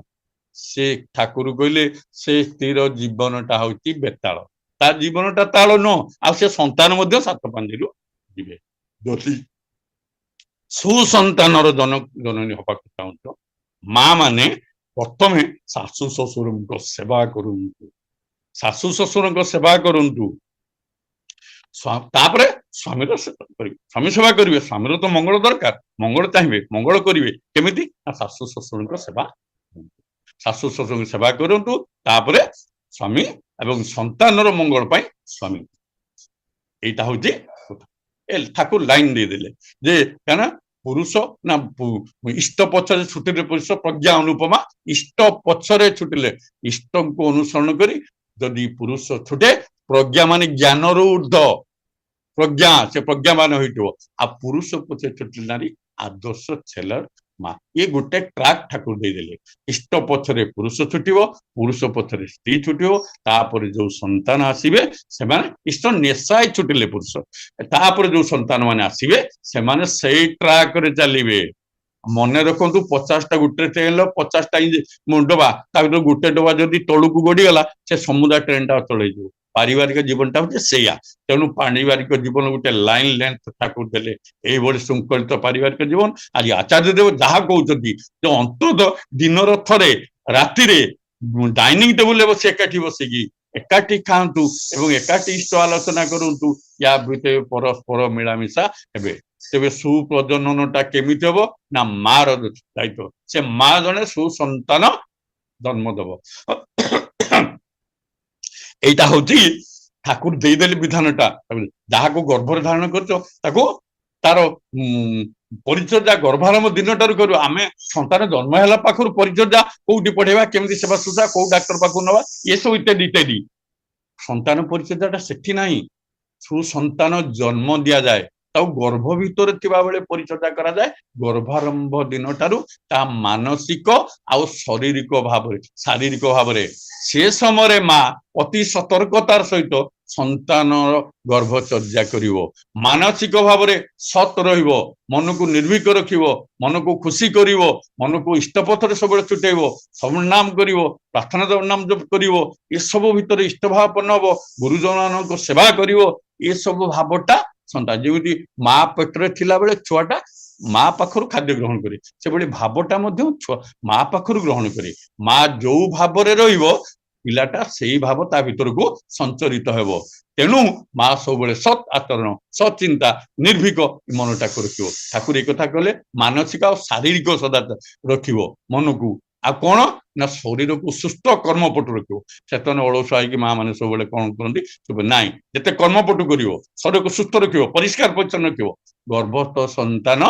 ସେ ଠାକୁର କହିଲେ ସେ ସ୍ତ୍ରୀର ଜୀବନଟା ହଉଛି ବେତାଳ ତା ଜୀବନଟା ତାଳ ନୁହଁ ଆଉ ସେ ସନ୍ତାନ ମଧ୍ୟ ସାତ ପାଞ୍ଜିରୁ ଯିବେ ଯଦି ସୁସନ୍ତାନର ଜନନୀ ହବାକୁ ଚାହୁଁଛ ମା ମାନେ ପ୍ରଥମେ ଶାଶୁ ଶ୍ୱଶୁରଙ୍କ ସେବା କରନ୍ତୁ ଶାଶୁ ଶ୍ୱଶୁରଙ୍କ ସେବା କରନ୍ତୁ ତାପରେ ସ୍ୱାମୀର ସେବା କରିବେ ସ୍ୱାମୀ ସେବା କରିବେ ସ୍ୱାମୀର ତ ମଙ୍ଗଳ ଦରକାର ମଙ୍ଗଳ ଚାହିଁବେ ମଙ୍ଗଳ କରିବେ କେମିତି ନା ଶାଶୁ ଶ୍ୱଶୁରଙ୍କ ସେବା ଶାଶୁ ଶ୍ୱଶୁରଙ୍କ ସେବା କରନ୍ତୁ ତାପରେ ସ୍ୱାମୀ ଏବଂ ସନ୍ତାନର ମଙ୍ଗଳ ପାଇଁ ସ୍ୱାମୀ ଏଇଟା ହଉଛି ଠାକୁର ଲାଇନ ଦେଇଦେଲେ ଯେ କାରଣ ପୁରୁଷ ନା ଇଷ୍ଟ ପଛରେ ଛୁଟିଲେ ପୁରୁଷ ପ୍ରଜ୍ଞା ଅନୁପମା ଇଷ୍ଟ ପଛରେ ଛୁଟିଲେ ଇଷ୍ଟଙ୍କୁ ଅନୁସରଣ କରି ଯଦି ପୁରୁଷ ଛୁଟେ ପ୍ରଜ୍ଞା ମାନେ ଜ୍ଞାନରୁ ଉର୍ଦ୍ଧ୍ୱ ପ୍ରଜ୍ଞା ସେ ପ୍ରଜ୍ଞାମାନ ହୋଇଥିବ ଆଉ ପୁରୁଷ ପଛରେ ଛୁଟିଲେ ନାରୀ ଆଦର୍ଶ ଛେଲ ମା ଇଏ ଗୋଟେ ଟ୍ରାକ୍ ଠାକୁର ଦେଇଦେଲେ ଇଷ୍ଟ ପଛରେ ପୁରୁଷ ଛୁଟିବ ପୁରୁଷ ପଛରେ ସ୍ତ୍ରୀ ଛୁଟିବ ତାପରେ ଯୋଉ ସନ୍ତାନ ଆସିବେ ସେମାନେ ଇଷ୍ଟ ନେଶାଇ ଛୁଟିଲେ ପୁରୁଷ ତାପରେ ଯୋଉ ସନ୍ତାନ ମାନେ ଆସିବେ ସେମାନେ ସେଇ ଟ୍ରାକରେ ଚାଲିବେ ମନେ ରଖନ୍ତୁ 50ଟା ଗୋଟେ ଟ୍ରେନ 50ଟା ଡବା ତା ଭିତରେ ଗୋଟେ ଡବା ଯଦି ତଳକୁ ଗଡିଗଲା ସେ ସମୁଦାୟ ଟ୍ରେନଟା ଚଳେଇଯିବ ପାରିବାରିକ ଜୀବନଟା ହଉଛି ସେଇଆ ତେଣୁ ପାରିବାରିକ ଜୀବନ ଗୋଟେ ଲାଇନ ଲେନ୍ଥ ଠାକୁର ଦେଲେ ଏଇଭଳି ଶୃଙ୍ଖଳିତ ପାରିବାରିକ ଜୀବନ ଆଜି ଆଚାର୍ଯ୍ୟ ଦେବ ଯାହା କହୁଛନ୍ତି ଯେ ଅନ୍ତତଃ ଦିନର ଥରେ ରାତିରେ ଡାଇନିଂ ଟେବୁଲରେ ବସି ଏକାଠି ବସିକି ଏକାଠି ଖାଆନ୍ତୁ ଏବଂ ଏକାଠି ଇଷ୍ଟ ଆଲୋଚନା କରନ୍ତୁ ୟା ଭିତରେ ପରସ୍ପର ମିଳାମିଶା ହେବେ ତେବେ ସୁପ୍ରଜନନଟା କେମିତି ହବ ନା ମାର ଦାୟିତ୍ୱ ସେ ମା ଜଣେ ସୁସନ୍ତାନ ଜନ୍ମ ଦବ এইটা হচ্ছে ঠাকুর ଦେଇଦେଲେ ବିଧାନଟା ଯାହାକୁ ଗର୍ଭରେ ଧାରଣ କରୁଛ ତାକୁ ତାର ପରିଚର୍ଯା ଗର୍ଭାରମ୍ଭ ଦିନଠାରୁ କରିବ। ଆମେ ସନ୍ତାନ ଜନ୍ମ ହେଲା ପାଖରୁ ପରିଚର୍ଯା କୋଉଠି ପଢେଇବା, କେମିତି ସେବା ସୁଧା, କୋଉ ଡାକ୍ତର ପାଖକୁ ନବା, ଏସବୁ ଇତ୍ୟାଦି ଇତ୍ୟାଦି। ସନ୍ତାନ ପରିଚର୍ଯାଟା ସେଠି ନାହିଁ। ସୁସନ୍ତାନ ଜନ୍ମ ଦିଆଯାଏ, ତାକୁ ଗର୍ଭ ଭିତରେ ଥିବା ବେଳେ ପରିଚର୍ଯା କରାଯାଏ। ଗର୍ଭାରମ୍ଭ ଦିନଠାରୁ ତା ମାନସିକ ଆଉ ଶାରୀରିକ ଭାବରେ ସେ ସମୟରେ ମା ଅତି ସତର୍କତାର ସହିତ ସନ୍ତାନର ଗର୍ଭଚର୍ଯା କରିବ। ମାନସିକ ଭାବରେ ସତ୍ ରହିବ, ମନକୁ ନିର୍ଭୀକ ରଖିବ, ମନକୁ ଖୁସି କରିବ, ମନକୁ ଇଷ୍ଟପଥରେ ସବୁବେଳେ ଛୁଟେଇବ, ନାମ କରିବ, ପ୍ରାର୍ଥନା ନାମ ଜପ କରିବ। ଏସବୁ ଭିତରେ ଇଷ୍ଟଭାବପନ୍ନ ହବ, ଗୁରୁଜନମାନଙ୍କ ସେବା କରିବ। ଏସବୁ ଭାବଟା ସନ୍ତାନ, ଯେମିତି ମା ପେଟରେ ଥିଲାବେଳେ ଛୁଆଟା ମା ପାଖରୁ ଖାଦ୍ୟ ଗ୍ରହଣ କରେ, ସେଭଳି ଭାବଟା ମଧ୍ୟ ଛୁଆ ମା ପାଖରୁ ଗ୍ରହଣ କରେ। ମା ଯୋଉ ଭାବରେ ରହିବ, ପିଲାଟା ସେଇ ଭାବ ତା ଭିତରକୁ ସଞ୍ଚରିତ ହେବ। ତେଣୁ ମା ସବୁବେଳେ ସତ୍ ଆଚରଣ, ସତ୍ ଚିନ୍ତା, ନିର୍ଭୀକ ମନଟାକୁ ରଖିବ। ଠାକୁର ଏ କଥା କହିଲେ ମାନସିକ ଆଉ ଶାରୀରିକ ସଦାଚାର ରଖିବ ମନକୁ। ଆଉ କଣ ନା ଶରୀରକୁ ସୁସ୍ଥ କର୍ମପଟୁ ରଖିବ। ସେତେବେଳେ ଅଳସୁଆ ହେଇକି ମା ମାନେ ସବୁବେଳେ କଣ କରନ୍ତି, ନାଇଁ ଯେତେ କର୍ମପଟୁ କରିବ, ଶରୀରକୁ ସୁସ୍ଥ ରଖିବ, ପରିଷ୍କାର ପରିଚ୍ଛନ୍ନ ରଖିବ, ଗର୍ଭସ୍ଥ ସନ୍ତାନ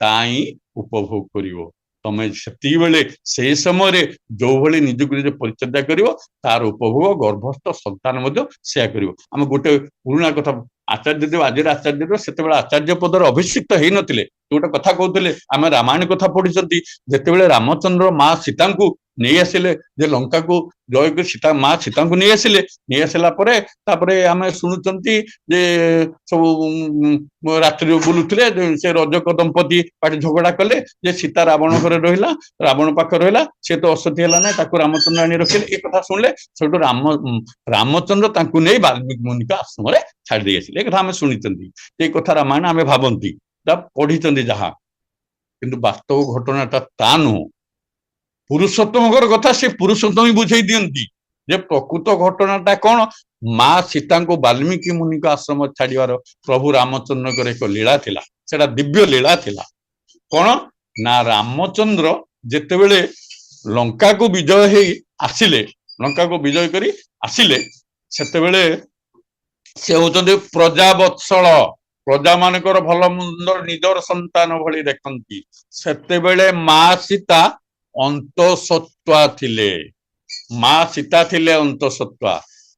ତାଇଁ ଉପଭୋଗ କରିବ। ତମେ ସେତିକିବେଳେ ସେଇ ସମୟରେ ଯୋଉଭଳି ନିଜକୁ ନିଜ ପରିଚର୍ଯା କରିବ, ତାର ଉପଭୋଗ ଗର୍ଭସ୍ଥ ସନ୍ତାନ ମଧ୍ୟ ସେୟା କରିବ। ଆମେ ଗୋଟେ ପୁରୁଣା କଥା, ଆଚାର୍ଯ୍ୟଦେବ ଆଜିର ଆଚାର୍ଯ୍ୟଦେବ ସେତେବେଳେ ଆଚାର୍ଯ୍ୟ ପଦରେ ଅଭିଷିକ୍ତ ହେଇନଥିଲେ। ଗୋଟେ କଥା କହୁଥିଲେ, ଆମେ ରାମାୟଣ କଥା ପଢିଛନ୍ତି, ଯେତେବେଳେ ରାମଚନ୍ଦ୍ର ମା ସୀତାଙ୍କୁ ନେଇ ଆସିଲେ, ଯେ ଲଙ୍କାକୁ ଜୟ କରି ମା ସୀତାଙ୍କୁ ନେଇ ଆସିଲା ପରେ ତାପରେ ଆମେ ଶୁଣୁଛନ୍ତି ଯେ ସବୁ ରାତ୍ରିରୁ ବୁଲୁଥିଲେ, ସେ ରଜକ ଦମ୍ପତି ପାଟି ଝଗଡା କଲେ ଯେ ସୀତା ରାବଣ ଘରେ ରହିଲା, ରାବଣ ପାଖରେ ରହିଲା, ସେ ତ ଅସତୀ ହେଲା ନାହିଁ, ତାକୁ ରାମଚନ୍ଦ୍ର ଆଣି ରଖିଲେ। ଏ କଥା ଶୁଣିଲେ ସେଠୁ ରାମଚନ୍ଦ୍ର ତାଙ୍କୁ ନେଇ ବାଲ୍ମୀକି ମୁନିଙ୍କ ଆଶ୍ରମରେ ଛାଡି ଦେଇ ଆସିଲେ। ଏ କଥା ଆମେ ଶୁଣିଛନ୍ତି, ଏ କଥା ରାମାୟଣ ଆମେ ଭାବନ୍ତି, ତା ପଢିଛନ୍ତି ଯାହା, କିନ୍ତୁ ବାସ୍ତବ ଘଟଣାଟା ତା ନୁହଁ। ପୁରୁଷୋତ୍ତମଙ୍କର କଥା ସେ ପୁରୁଷୋତ୍ତମ ହିଁ ବୁଝେଇ ଦିଅନ୍ତି ଯେ ପ୍ରକୃତ ଘଟଣାଟା କଣ। ମା ସୀତାଙ୍କୁ ବାଲ୍ମୀକି ମୁନିଙ୍କ ଆଶ୍ରମ ଛାଡିବାର ପ୍ରଭୁ ରାମଚନ୍ଦ୍ରଙ୍କର ଏକ ଲୀଳା ଥିଲା, ସେଟା ଦିବ୍ୟ ଲୀଳା ଥିଲା। କଣ ନା ରାମଚନ୍ଦ୍ର ଯେତେବେଳେ ଲଙ୍କାକୁ ବିଜୟ ହେଇ ଆସିଲେ, ଲଙ୍କାକୁ ବିଜୟ କରି ଆସିଲେ, ସେତେବେଳେ ସେ ହଉଛନ୍ତି ପ୍ରଜାବତ୍ସଳ, ପ୍ରଜା ମାନଙ୍କର ଭଲ ମନ୍ଦ ନିଜର ସନ୍ତାନ ଭଳି ଦେଖନ୍ତି। ସେତେବେଳେ ମା ସୀତା ଅନ୍ତଃସତ୍ତ୍ୱା ଥିଲେ, ମା ସୀତା ଥିଲେ ଅନ୍ତଃସତ୍ତ୍ୱା।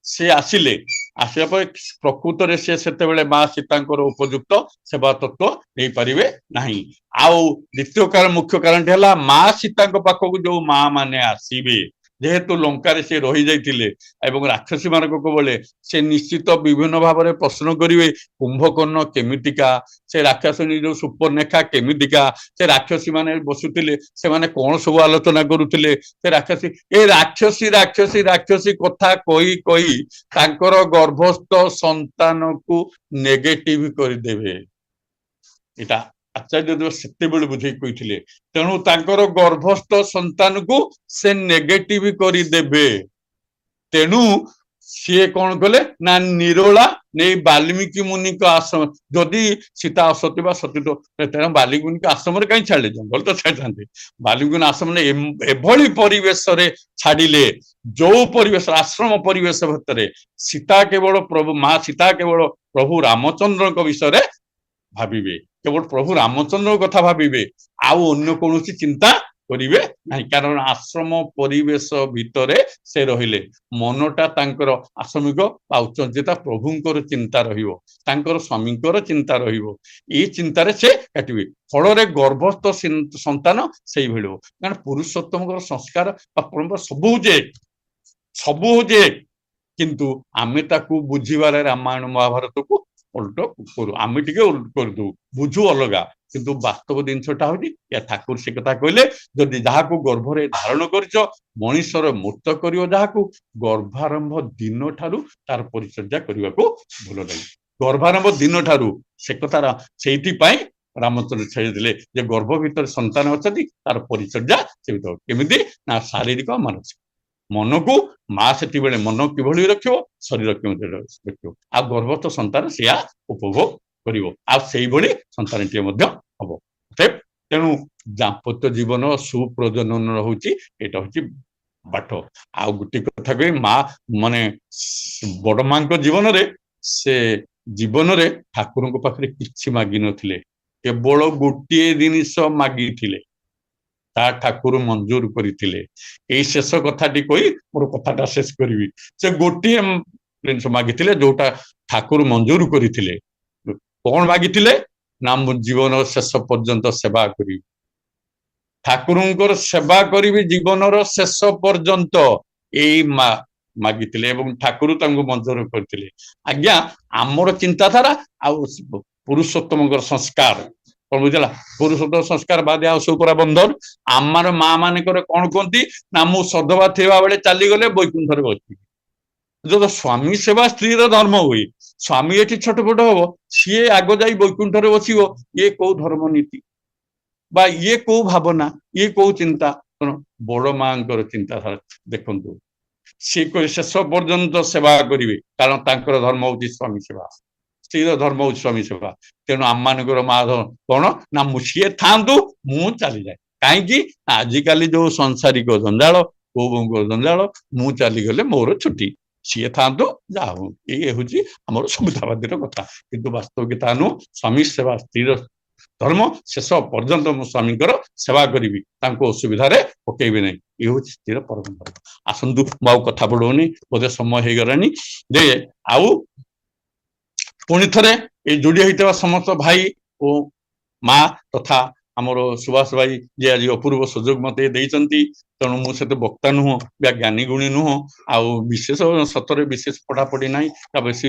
ସେ ଆସିଲେ, ଆସିବା ପରେ ପ୍ରକୃତରେ ସେ ସେତେବେଳେ ମା ସୀତାଙ୍କର ଉପଯୁକ୍ତ ସେବା ତତ୍ଵ ଦେଇପାରିବେ ନାହିଁ। ଆଉ ଦ୍ୱିତୀୟ ମୁଖ୍ୟ କାରଣଟି ହେଲା, ମା ସୀତାଙ୍କ ପାଖକୁ ଯୋଉ ମା ମାନେ ଆସିବେ, ଯେହେତୁ ଲଙ୍କାରେ ସେ ରହିଯାଇଥିଲେ ଏବଂ ରାକ୍ଷସୀ ମାନଙ୍କ କବଳେ, ସେ ନିଶ୍ଚିତ ବିଭିନ୍ନ ଭାବରେ ପ୍ରଶ୍ନ କରିବେ, କୁମ୍ଭକର୍ଣ୍ଣ କେମିତିକା, ସେ ରାକ୍ଷସୀ ଯୋଉ ସୁପର୍ଣ୍ଣେଖା କେମିତିକା, ସେ ରାକ୍ଷସୀ ମାନେ ବସୁଥିଲେ, ସେମାନେ କଣ ସବୁ ଆଲୋଚନା କରୁଥିଲେ, ସେ ରାକ୍ଷସୀ କଥା କହି କହି ତାଙ୍କର ଗର୍ଭସ୍ଥ ସନ୍ତାନକୁ ନେଗେଟିଭ କରିଦେବେ। ଏଟା ଆଚାର୍ଯ୍ୟଦେବ ସେତେବେଳେ ବୁଝେଇ କହିଥିଲେ। ତେଣୁ ତାଙ୍କର ଗର୍ଭସ୍ଥ ସନ୍ତାନକୁ ସେ ନେଗେଟିଭ କରିଦେବେ। ତେଣୁ ସିଏ କଣ କଲେ ନା ନିରୋଳା ନେଇ ବାଲ୍ମୀକି ମୁନିଙ୍କ ଆଶ୍ରମ, ଯଦି ସୀତା ଅସତୀ ବା ସତୀ, ତେଣୁ ବାଲ୍ମୀକି ମୁନିଙ୍କ ଆଶ୍ରମରେ କାହିଁ ଛାଡିଲେ, ଜଙ୍ଗଲ ତ ଛାଡିଥାନ୍ତେ। ବାଲ୍ମୀକି ଆଶ୍ରମରେ ଏଭଳି ପରିବେଶରେ ଛାଡିଲେ, ଯୋଉ ପରିବେଶ, ଆଶ୍ରମ ପରିବେଶ ଭିତରେ ସୀତା କେବଳ ମା ସୀତା କେବଳ ପ୍ରଭୁ ରାମଚନ୍ଦ୍ରଙ୍କ ବିଷୟରେ ଭାବିବେ, କେବଳ ପ୍ରଭୁ ରାମଚନ୍ଦ୍ରଙ୍କ କଥା ଭାବିବେ, ଆଉ ଅନ୍ୟ କୌଣସି ଚିନ୍ତା କରିବେ ନାହିଁ। କାରଣ ଆଶ୍ରମ ପରିବେଶ ଭିତରେ ସେ ରହିଲେ, ମନଟା ତାଙ୍କର ଆଶ୍ରମିକ ବା ଉଚ୍ଚଚିନ୍ତା ପ୍ରଭୁଙ୍କର ଚିନ୍ତା ରହିବ, ତାଙ୍କର ସ୍ୱାମୀଙ୍କର ଚିନ୍ତା ରହିବ। ଏଇ ଚିନ୍ତାରେ ସେ କାଟିବେ, ଫଳରେ ଗର୍ଭସ୍ଥ ସନ୍ତାନ ସେଇଭଳି ହବ। କାରଣ ପୁରୁଷୋତ୍ତମଙ୍କର ସଂସ୍କାର ବା ପରମ୍ପରା ସବୁ ହଉଛି, କିନ୍ତୁ ଆମେ ତାକୁ ବୁଝିବାରେ ରାମାୟଣ ମହାଭାରତକୁ ଓଲଟ କରୁ, ଆମେ ଟିକେ ଓଲଟ କରିଦଉ, ବୁଝୁ ଅଲଗା। କିନ୍ତୁ ବାସ୍ତବ ଜିନିଷଟା ହଉଛି, ଠାକୁର ସେ କଥା କହିଲେ, ଯଦି ଯାହାକୁ ଗର୍ଭରେ ଧାରଣ କରିଛ, ମଣିଷର ମୃତ କରିବ ଯାହାକୁ, ଗର୍ଭାରମ୍ଭ ଦିନ ଠାରୁ ତାର ପରିଚର୍ଯା କରିବାକୁ ଭଲ ଲାଗେ। ଗର୍ଭାରମ୍ଭ ଦିନ ଠାରୁ ସେ କଥା, ସେଇଥିପାଇଁ ରାମଚନ୍ଦ୍ର ଛାଡ଼ିଦେଲେ ଯେ ଗର୍ଭ ଭିତରେ ସନ୍ତାନ ଅଛନ୍ତି, ତାର ପରିଚର୍ଯା ସେମିତି ହବ। କେମିତି ନା ଶାରୀରିକ ମାନସିକ। ମନକୁ ମା ସେତିବେଳେ ମନ କିଭଳି ରଖିବ, ଶରୀର କେମିତି ରଖିବ, ଆଉ ଗର୍ଭସ୍ଥ ସନ୍ତାନ ସେୟା ଉପଭୋଗ କରିବ, ଆଉ ସେଇଭଳି ସନ୍ତାନଟିଏ ମଧ୍ୟ ହବ। ତେଣୁ ଦାମ୍ପତ୍ୟ ଜୀବନ ସୁପ୍ରଜନନ ହଉଛି, ଏଇଟା ହଉଛି ବାଟ। ଆଉ ଗୋଟେ କଥା କହି, ମା ମାନେ ବଡ ମାଙ୍କ ଜୀବନରେ, ସେ ଜୀବନରେ ଠାକୁରଙ୍କ ପାଖରେ କିଛି ମାଗିନଥିଲେ, କେବଳ ଗୋଟିଏ ଜିନିଷ ମାଗିଥିଲେ, ତା ଠାକୁର ମଞ୍ଜୁର କରିଥିଲେ। ଏଇ ଶେଷ କଥାଟି କହି ମୋର କଥାଟା ଶେଷ କରିବି। ସେ ଗୋଟିଏ ଜିନିଷ ମାଗିଥିଲେ ଯୋଉଟା ଠାକୁର ମଞ୍ଜୁର କରିଥିଲେ। କଣ ମାଗିଥିଲେ ନା ମୁଁ ଜୀବନ ଶେଷ ପର୍ଯ୍ୟନ୍ତ ସେବା କରିବି, ଠାକୁରଙ୍କର ସେବା କରିବି ଜୀବନର ଶେଷ ପର୍ଯ୍ୟନ୍ତ, ଏଇ ମାଗିଥିଲେ ଏବଂ ଠାକୁର ତାଙ୍କୁ ମଞ୍ଜୁର କରିଥିଲେ। ଆଜ୍ଞା ଆମର ଚିନ୍ତାଧାରା ଆଉ ପୁରୁଷୋତ୍ତମଙ୍କର ସଂସ୍କାର କଣ ବୁଝିଲା, ପୁରୁଷୋତ୍ତମ ସଂସ୍କାର ବାଦେ ଆଉ ସବୁ ପୁରା ବନ୍ଧନ। ଆମର ମା ମାନଙ୍କର କଣ କୁହନ୍ତି ନା ମୁଁ ସଧବା ଥିବା ବେଳେ ଚାଲିଗଲେ ବୈକୁଣ୍ଠରେ ବସିବି। ଯଦି ସ୍ୱାମୀ ସେବା ସ୍ତ୍ରୀର ଧର୍ମ ହୁଏ, ସ୍ୱାମୀ ଏଠି ଛଟପଟ ହବ, ସିଏ ଆଗ ଯାଇ ବୈକୁଣ୍ଠରେ ବସିବ, ଇଏ କୋଉ ଧର୍ମ ନୀତି ବା ଇଏ କୋଉ ଭାବନା, ଇଏ କୋଉ ଚିନ୍ତା। ତେଣୁ ବଡ ମାଙ୍କର ଚିନ୍ତାଧାରା ଦେଖନ୍ତୁ, ସିଏ ଶେଷ ପର୍ଯ୍ୟନ୍ତ ସେବା କରିବେ, କାରଣ ତାଙ୍କର ଧର୍ମ ହଉଛି ସ୍ୱାମୀ ସେବା, ସ୍ତ୍ରୀର ଧର୍ମ ହଉଛି ସ୍ୱାମୀ ସେବା। ତେଣୁ ଆମମାନଙ୍କର ମା କଣ ନା ସିଏ ଥାଆନ୍ତୁ ମୁଁ ଚାଲିଯାଏ। କାହିଁକି ଆଜିକାଲି ଯୋଉ ସଂସାରିକ ଜଞ୍ଜାଳ, କୋଉ ବୋଉଙ୍କ ଜଞ୍ଜାଳ, ମୁଁ ଚାଲିଗଲେ ମୋର ଛୁଟି, ସିଏ ଥାଆନ୍ତୁ ଯାହା ହଉ, ଏଇ ହଉଛି ଆମର ସୁବିଧାବାଦୀର କଥା। କିନ୍ତୁ ବାସ୍ତବିକ ତା ନୁହଁ, ସ୍ୱାମୀ ସେବା ସ୍ତ୍ରୀର ଧର୍ମ, ଶେଷ ପର୍ଯ୍ୟନ୍ତ ମୁଁ ସ୍ୱାମୀଙ୍କର ସେବା କରିବି, ତାଙ୍କୁ ଅସୁବିଧାରେ ପକେଇବି ନାହିଁ, ଇଏ ହଉଛି ସ୍ତ୍ରୀର ପରମ ଧର୍ମ। ଆସନ୍ତୁ ମୁଁ ଆଉ କଥା ବଢଉନି, ବୋଧେ ସମୟ ହେଇଗଲାଣି। ଯେ ଆଉ ପୁଣି ଥରେ ଏଇ ଯୋଡି ହେଇଥିବା ସମସ୍ତ ଭାଇ ଓ ମା ତଥା ଆମର ସୁଭାଷ ଭାଇ ଯିଏ ଆଜି ଅପୂର୍ବ ସୁଯୋଗ ମତେ ଦେଇଛନ୍ତି। ତେଣୁ ମୁଁ ସେତେ ବକ୍ତା ନୁହଁ ବା ଜ୍ଞାନୀ ଗୁଣୀ ନୁହଁ, ଆଉ ବିଶେଷ ସତରେ ବିଶେଷ ପଢାପଢି ନାହିଁ ବା ବେଶୀ